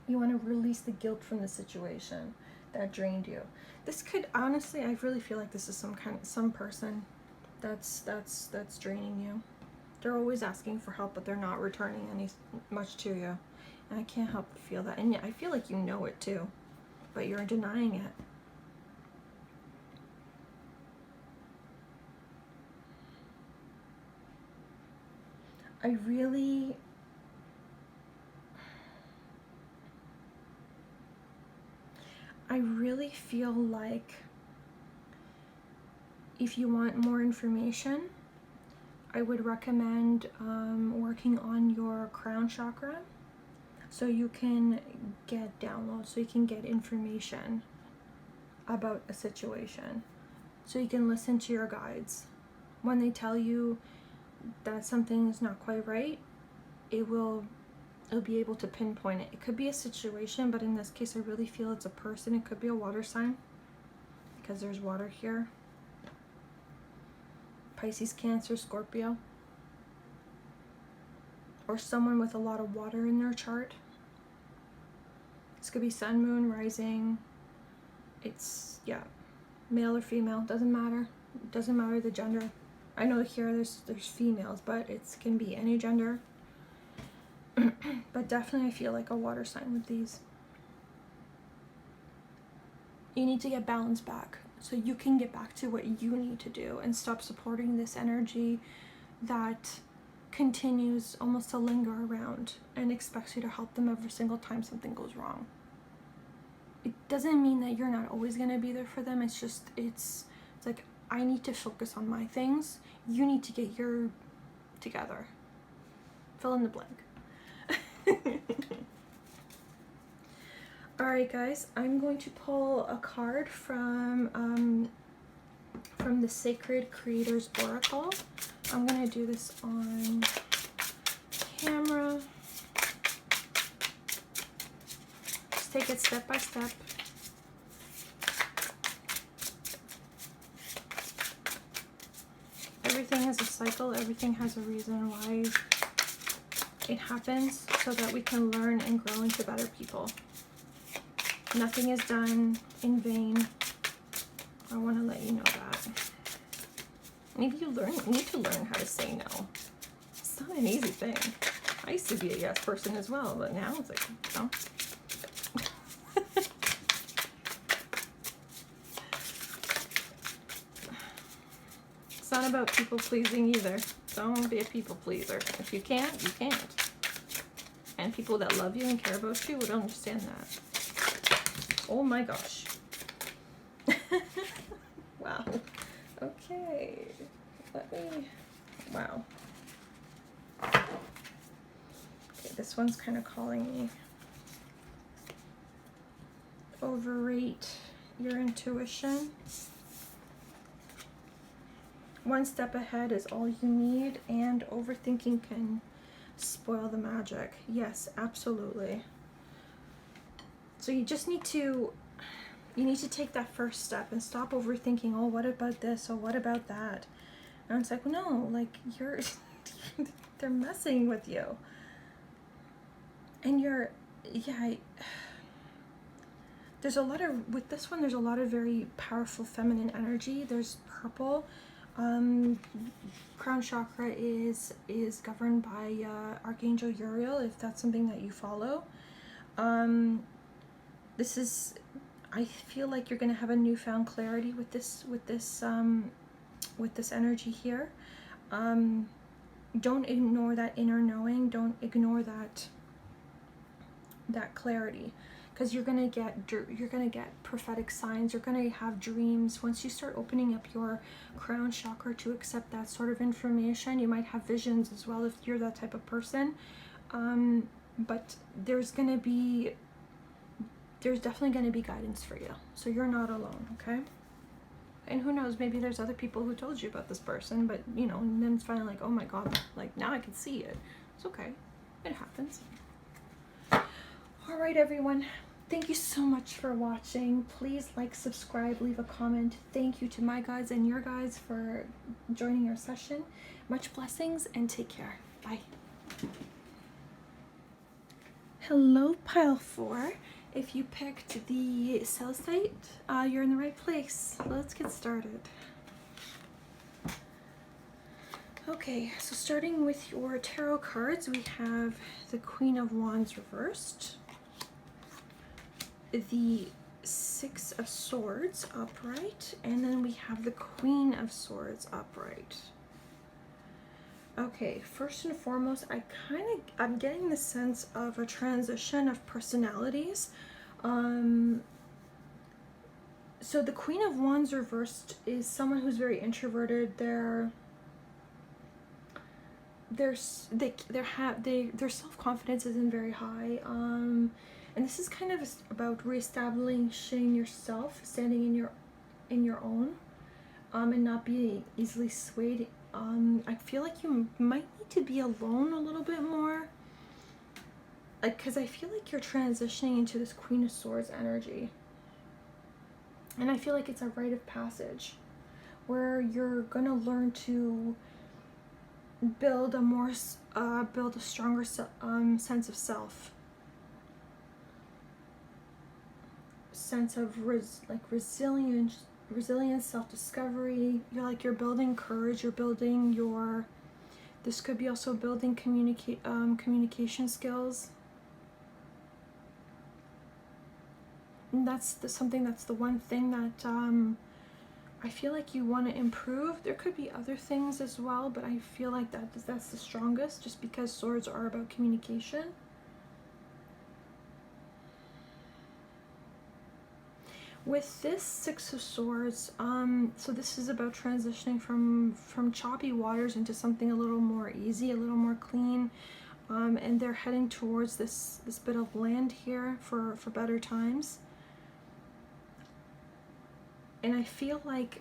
You want to release the guilt from the situation that drained you. This could, honestly, I really feel like this is some person that's draining you. They're always asking for help, but they're not returning much to you. And I can't help but feel that. And yeah, I feel like you know it too, but you're denying it. I really feel like if you want more information, I would recommend working on your crown chakra so you can get downloads, so you can get information about a situation, so you can listen to your guides. When they tell you that something is not quite right, it'll be able to pinpoint it. It could be a situation, but in this case I really feel it's a person. It could be a water sign because there's water here. Pisces, Cancer, Scorpio, or someone with a lot of water in their chart. This could be sun, moon, rising. It's, yeah, male or female, doesn't matter. It doesn't matter the gender. I know here there's females, but it can be any gender. But definitely I feel like a water sign with these. You need to get balance back so you can get back to what you need to do and stop supporting this energy that continues almost to linger around and expects you to help them every single time something goes wrong. It doesn't mean that you're not always going to be there for them. It's just, it's like, I need to focus on my things. You need to get your together. Fill in the blank. Alright guys, I'm going to pull a card from the Sacred Creators Oracle. I'm going to do this on camera. Just take it step by step. Everything has a cycle, everything has a reason why it happens, so that we can learn and grow into better people. Nothing is done in vain. I want to let you know that. Maybe you need to learn how to say no. It's not an easy thing. I used to be a yes person as well, but now it's like, no. It's not about people pleasing either. Don't be a people pleaser. If you can't, you can't. And people that love you and care about you would understand that. Oh my gosh. Wow. Okay. Let me, wow. Okay, this one's kind of calling me. Overrate your intuition. One step ahead is all you need, and overthinking can spoil the magic. Yes, absolutely. So you just need to, take that first step and stop overthinking, oh, what about this? Oh, what about that? And it's like, no, like they're messing with you. And there's a lot of, with this one, there's a lot of very powerful feminine energy. There's purple. Crown chakra is governed by Archangel Uriel, if that's something that you follow. This is, I feel like you're going to have a newfound clarity with this energy here. Don't ignore that inner knowing. Don't ignore that clarity, because you're going to get prophetic signs. You're going to have dreams. Once you start opening up your crown chakra to accept that sort of information, you might have visions as well if you're that type of person. But there's definitely going to be guidance for you. So you're not alone, okay? And who knows, maybe there's other people who told you about this person, but you know, and then it's finally like, oh my god, like now I can see it. It's okay. It happens. Alright everyone, thank you so much for watching. Please like, subscribe, leave a comment. Thank you to my guides and your guides for joining our session. Much blessings and take care. Bye. Hello pile 4. If you picked the Celestite, you're in the right place. Let's get started. Okay, so starting with your tarot cards, we have the Queen of Wands reversed, the Six of Swords upright, and then we have the Queen of Swords upright. Okay, first and foremost, I'm getting the sense of a transition of personalities. So the Queen of Wands reversed is someone who's very introverted. They're their self-confidence isn't very high, and this is kind of about reestablishing yourself, standing in your own, and not being easily swayed. I feel like you might need to be alone a little bit more, like, because I feel like you're transitioning into this Queen of Swords energy, and I feel like it's a rite of passage where you're gonna learn to build a stronger sense of self, sense of resilience, self-discovery. You're building courage, you're building your, this could be also building communication skills. And that's something, that's the one thing that I feel like you want to improve. There could be other things as well, but I feel like that's the strongest, just because swords are about communication. With this Six of Swords, so this is about transitioning from choppy waters into something a little more easy, a little more clean, and they're heading towards this bit of land here for better times. And I feel like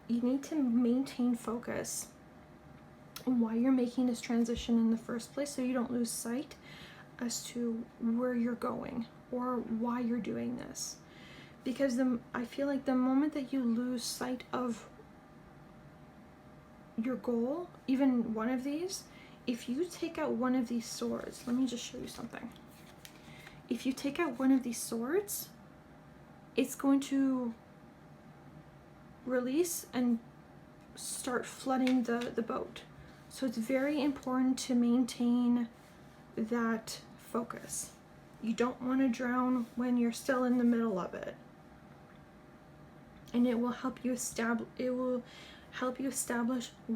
you need to maintain focus on why you're making this transition in the first place, so you don't lose sight as to where you're going or why you're doing this. Because I feel like the moment that you lose sight of your goal, even one of these, if you take out one of these swords, let me just show you something. If you take out one of these swords, it's going to release and start flooding the boat. So it's very important to maintain that focus. You don't want to drown when you're still in the middle of it. And it will help you establish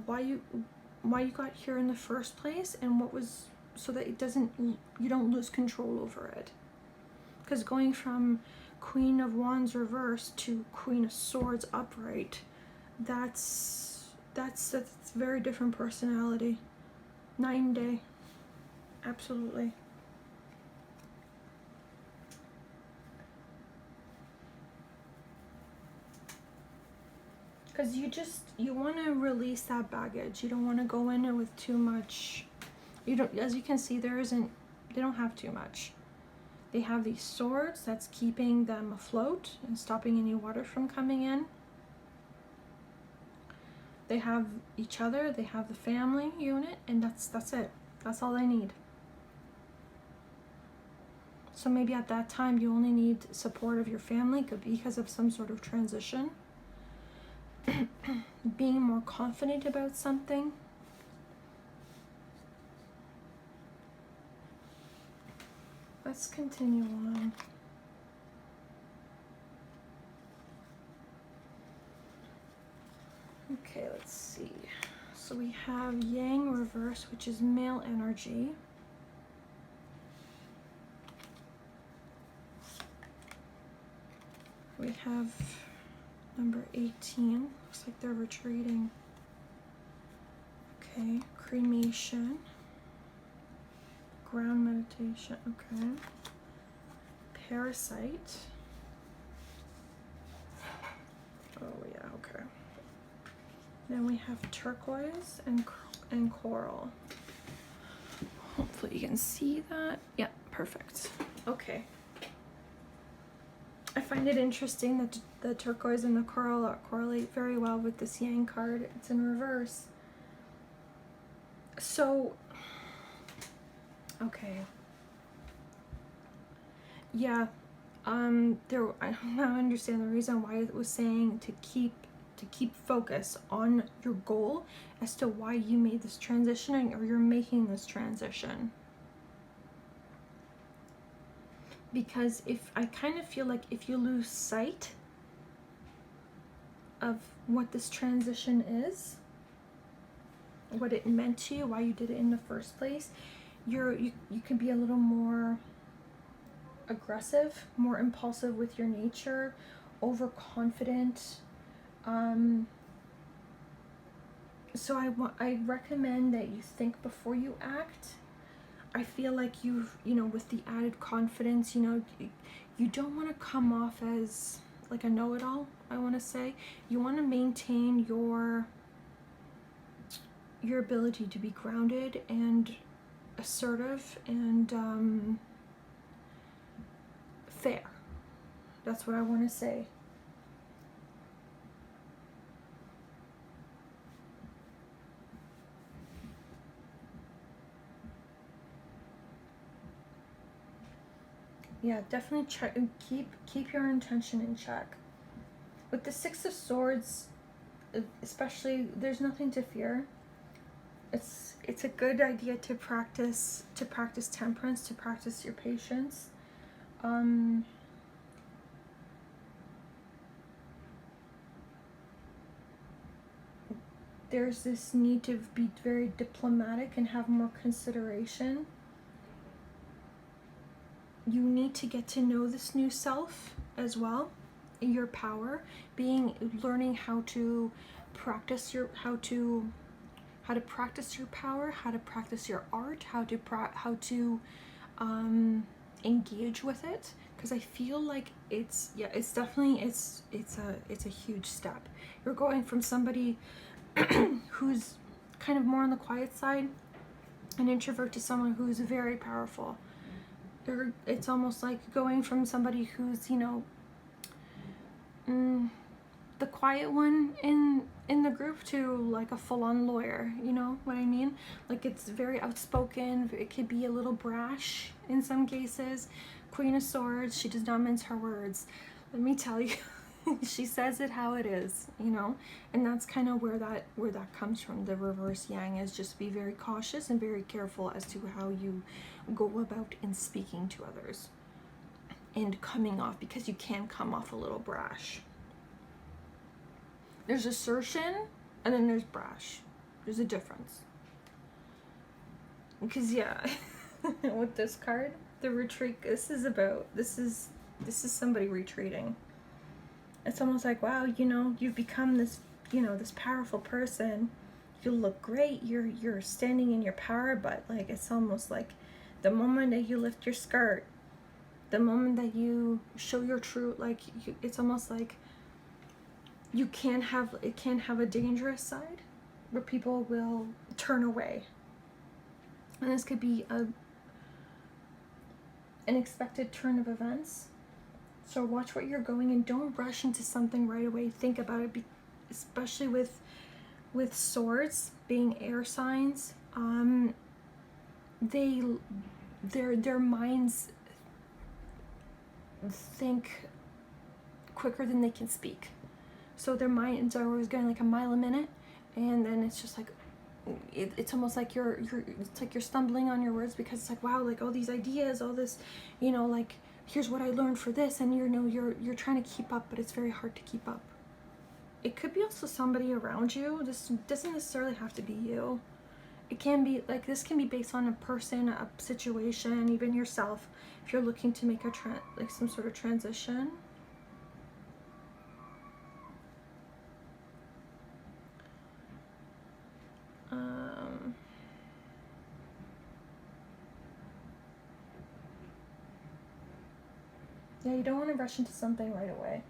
why you got here in the first place, and what was, so that you don't lose control over it. Because going from Queen of Wands reverse to Queen of Swords upright, that's a very different personality. Night and day. Absolutely. Because you want to release that baggage. You don't want to go in it with too much. As you can see, they don't have too much. They have these swords that's keeping them afloat and stopping any water from coming in. They have each other, they have the family unit, and that's it. That's all they need. So maybe at that time you only need support of your family, could be because of some sort of transition. Being more confident about something. Let's continue on. Okay, let's see. So we have Yang reverse, which is male energy. We have number 18. Looks like they're retreating. Okay, cremation. Ground meditation. Okay. Parasite. Oh yeah, okay. Then we have turquoise and coral. Hopefully you can see that. Yeah, perfect. Okay. I find it interesting that the turquoise and the coral correlate very well with this Yang card. It's in reverse. So, okay. Yeah, I now understand the reason why it was saying to keep focus on your goal as to why you made this transition, or you're making this transition. Because I kind of feel like if you lose sight of what this transition is, what it meant to you, why you did it in the first place, you can be a little more aggressive, more impulsive with your nature, overconfident, So I recommend that you think before you act. I feel like you know, with the added confidence, you know, you don't want to come off as like a know-it-all, I want to say. You want to maintain your ability to be grounded and assertive and fair. That's what I want to say. Yeah, definitely check and keep your intention in check. With the Six of Swords, especially, there's nothing to fear. It's a good idea to practice temperance, to practice your patience. There's this need to be very diplomatic and have more consideration. You need to get to know this new self as well, your power, learning how to practice your practice your power, how to practice your art, how to engage with it, because I feel like it's definitely a huge step. You're going from somebody who's kind of more on the quiet side, an introvert, to someone who's very powerful. It's almost like going from somebody who's, you know, the quiet one in the group to like a full-on lawyer, you know what I mean? Like, it's very outspoken, it could be a little brash in some cases. Queen of Swords, she does not mince her words. Let me tell you, she says it how it is, you know? And that's kind of where that comes from. The reverse yang is just be very cautious and very careful as to how you go about in speaking to others and coming off, because you can come off a little brash. There's assertion and then there's brash. There's a difference. Because yeah, with this card, the retreat, this is somebody retreating. It's almost like, wow, you know, you've become this, you know, this powerful person. You look great. You're standing in your power, but like, it's almost like the moment that you lift your skirt, the moment that you show your true, like, it's almost like it can't have a dangerous side where people will turn away. And this could be an unexpected turn of events. So watch what you're going, and don't rush into something right away. Think about it, especially with swords being air signs. Their minds think quicker than they can speak. So their minds are always going like a mile a minute, and then it's just like it's almost like you're stumbling on your words, because it's like, wow, like all these ideas, all this, you know, like, here's what I learned for this, and you know, you're trying to keep up, but it's very hard to keep up. It could be also somebody around you. This doesn't necessarily have to be you. It can be like, this can be based on a person, a situation, even yourself, if you're looking to make like some sort of transition. Yeah, you don't want to rush into something right away.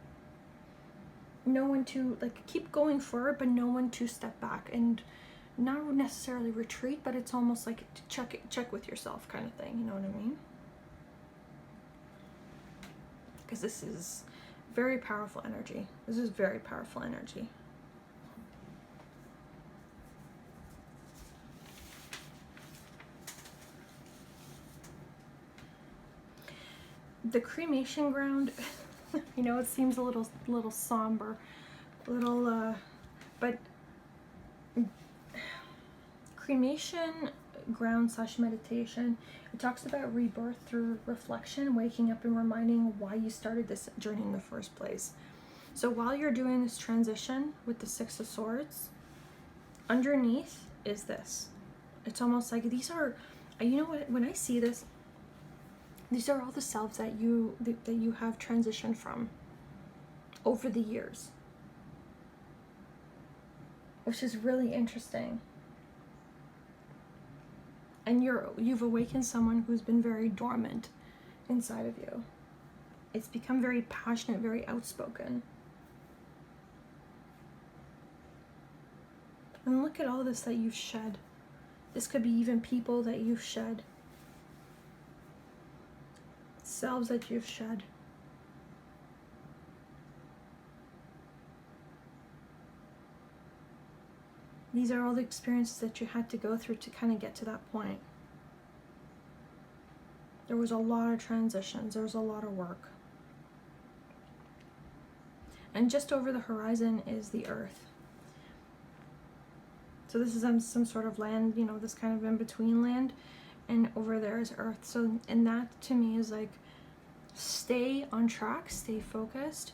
Know when to, like, keep going forward, but know when to step back, and not necessarily retreat, but it's almost like to check with yourself kind of thing, you know what I mean? Because this is very powerful energy. This is very powerful energy. The cremation ground, you know, it seems a little somber, but cremation ground / meditation, it talks about rebirth through reflection, waking up and reminding why you started this journey in the first place. So while you're doing this transition with the Six of Swords, underneath is this. It's almost like these are, you know what, when I see this, these are all the selves that you have transitioned from over the years. which is really interesting. And you've awakened someone who's been very dormant inside of you. It's become very passionate, very outspoken. And look at all this that you've shed. This could be even people that you've shed. Selves that you've shed. These are all the experiences that you had to go through to kind of get to that point. There was a lot of transitions. There was a lot of work. And just over the horizon is the earth. So this is some sort of land, you know, this kind of in-between land. And over there is earth. So, and that to me is like, stay on track, stay focused,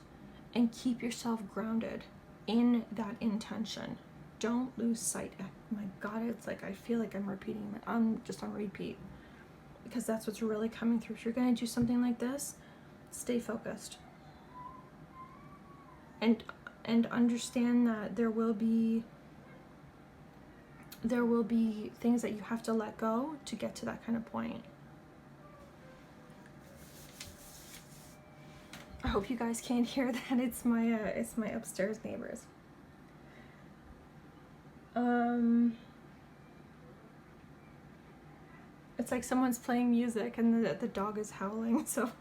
and keep yourself grounded in that intention. Don't lose sight. Oh my God, it's like I feel like I'm repeating. I'm just on repeat because that's what's really coming through. If you're going to do something like this, stay focused and understand that there will be things that you have to let go to get to that kind of point. I hope you guys can't hear that. It's my upstairs neighbors. It's like someone's playing music and the dog is howling, so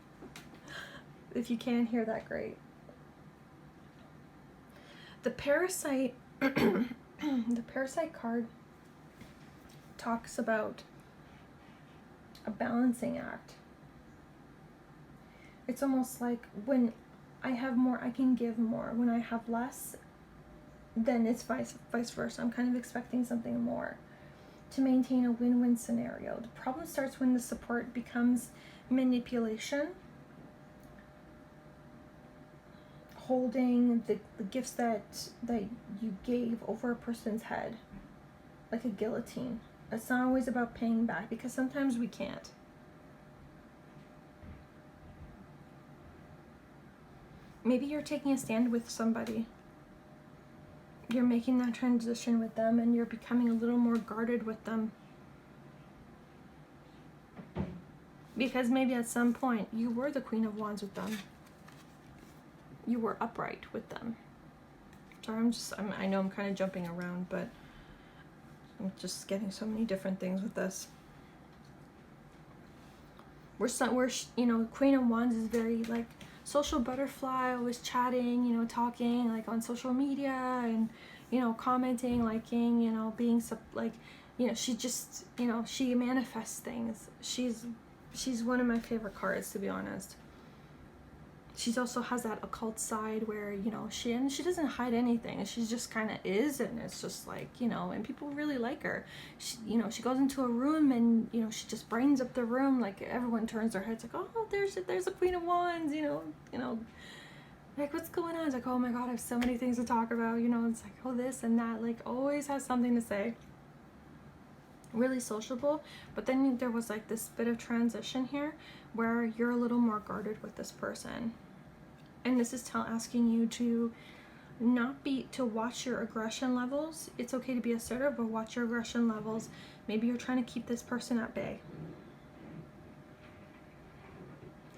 if you can't hear that, great. The parasite the parasite card talks about a balancing act. It's almost like when I have more, I can give more. When I have less, then it's vice versa. I'm kind of expecting something more to maintain a win-win scenario. The problem starts when the support becomes manipulation, holding the gifts that you gave over a person's head, like a guillotine. It's not always about paying back, because sometimes we can't. Maybe you're taking a stand with somebody. You're making that transition with them and you're becoming a little more guarded with them. Because maybe at some point you were the Queen of Wands with them. You were upright with them. Sorry, I know I'm kind of jumping around, but I'm just getting so many different things with this. We're you know, Queen of Wands is very like social butterfly, always chatting, you know, talking like on social media and, you know, commenting, liking, you know, being like, you know, she just, you know, she manifests things. She's one of my favorite cards, to be honest. She also has that occult side where, you know, she doesn't hide anything. She just kind of is, and it's just like, you know, and people really like her. She, you know, she goes into a room and, you know, she just brightens up the room. Like everyone turns their heads like, oh, there's a Queen of Wands, you know, like what's going on? It's like, oh my God, I have so many things to talk about. You know, it's like, oh, this and that, like always has something to say. Really sociable. But then there was like this bit of transition here where you're a little more guarded with this person. And this is asking you to to watch your aggression levels. It's okay to be assertive, but watch your aggression levels. Maybe you're trying to keep this person at bay.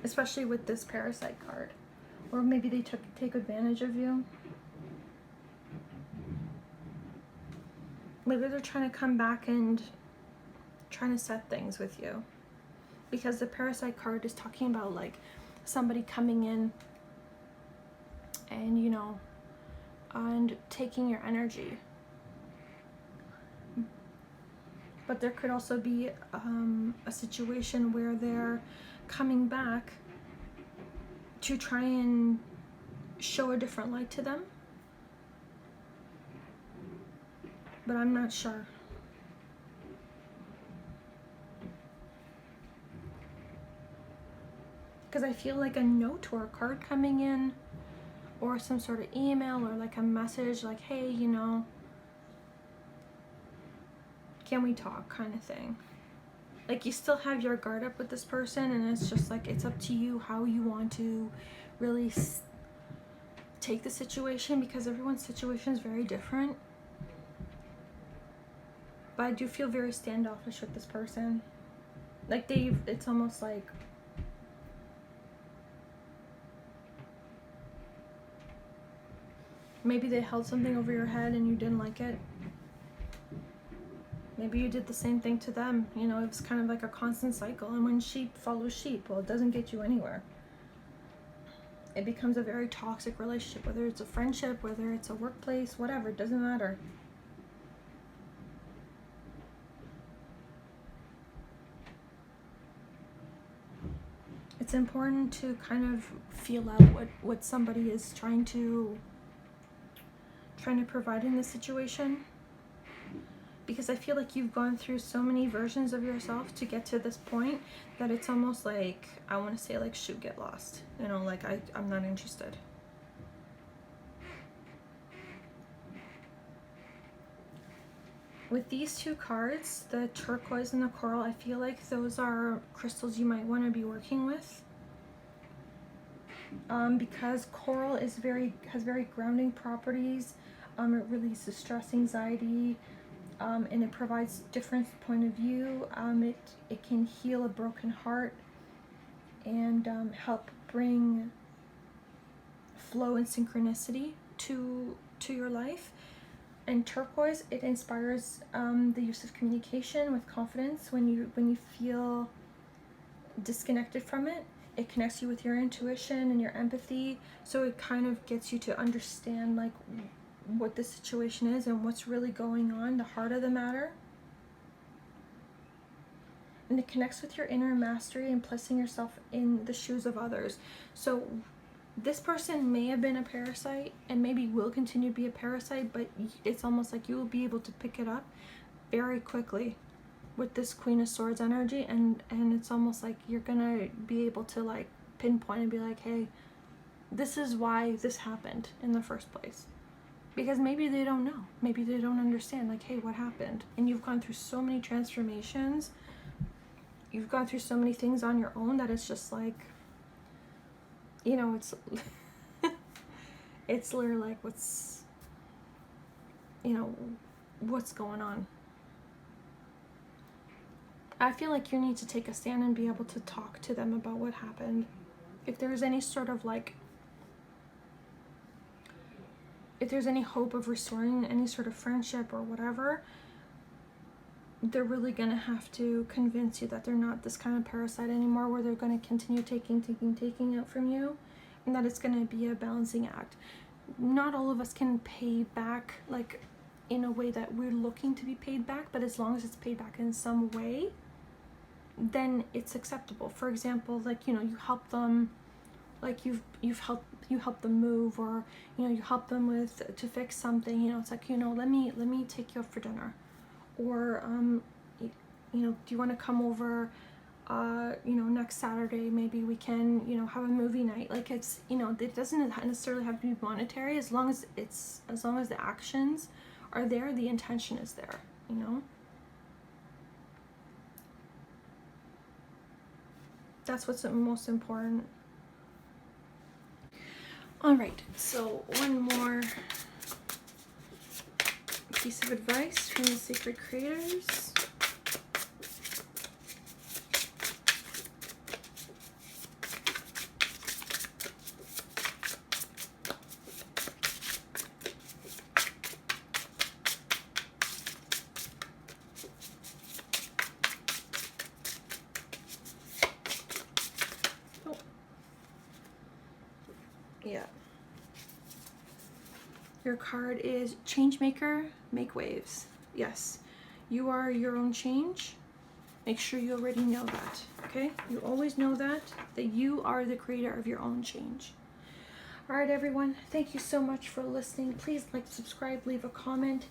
Especially with this parasite card. Or maybe they take advantage of you. Maybe they're trying to come back and trying to set things with you. Because the parasite card is talking about like somebody coming in and, you know, and taking your energy. But there could also be a situation where they're coming back to try and show a different light to them. But I'm not sure. Because I feel like a note or a card coming in, or some sort of email or like a message like, hey, you know, can we talk, kind of thing. Like you still have your guard up with this person, and it's just like, it's up to you how you want to really take the situation, because everyone's situation is very different. But I do feel very standoffish with this person. Like it's almost like maybe they held something over your head and you didn't like it. Maybe you did the same thing to them. You know, it was kind of like a constant cycle. And when sheep follows sheep, well, it doesn't get you anywhere. It becomes a very toxic relationship, whether it's a friendship, whether it's a workplace, whatever, it doesn't matter. It's important to kind of feel out what somebody is trying to provide in this situation. Because I feel like you've gone through so many versions of yourself to get to this point that it's almost like, I want to say like, shoot, get lost. You know, like I'm not interested. With these two cards, the turquoise and the coral, I feel like those are crystals you might want to be working with. Because coral is has very grounding properties. It releases stress, anxiety, and it provides different point of view. It can heal a broken heart and help bring flow and synchronicity to your life. And turquoise, it inspires the use of communication with confidence. When you feel disconnected from it, it connects you with your intuition and your empathy. So it kind of gets you to understand like what the situation is and what's really going on, the heart of the matter. And it connects with your inner mastery and placing yourself in the shoes of others. So this person may have been a parasite and maybe will continue to be a parasite, but it's almost like you will be able to pick it up very quickly with this Queen of Swords energy, and it's almost like you're gonna be able to like pinpoint and be like, hey, this is why this happened in the first place. Because maybe they don't know, maybe they don't understand, like, hey, what happened? And you've gone through so many transformations, you've gone through so many things on your own that it's just like, you know, it's it's literally like, what's going on? I feel like you need to take a stand and be able to talk to them about what happened. If there's any sort of like, if there's any hope of restoring any sort of friendship or whatever, they're really gonna have to convince you that they're not this kind of parasite anymore, where they're gonna continue taking out from you, and that it's gonna be a balancing act. Not all of us can pay back like in a way that we're looking to be paid back, but as long as it's paid back in some way, then it's acceptable. For example, like, you know, you help them, like you help them move, or, you know, you help them to fix something, you know, it's like, you know, let me take you out for dinner. Or, you know, do you want to come over, you know, next Saturday? Maybe we can, you know, have a movie night. Like, it's, you know, it doesn't necessarily have to be monetary, as long as the actions are there, the intention is there, you know? That's what's most important. All right, so one more piece of advice from the sacred creators. Oh. Yeah. Your card is Change Maker, Make Waves. Yes, you are your own change. Make sure you already know that, okay? You always know that you are the creator of your own change. All right, everyone, thank you so much for listening. Please like, subscribe, leave a comment.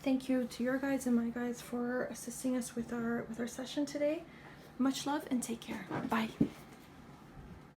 Thank you to your guides and my guides for assisting us with our session today. Much love and take care. Bye.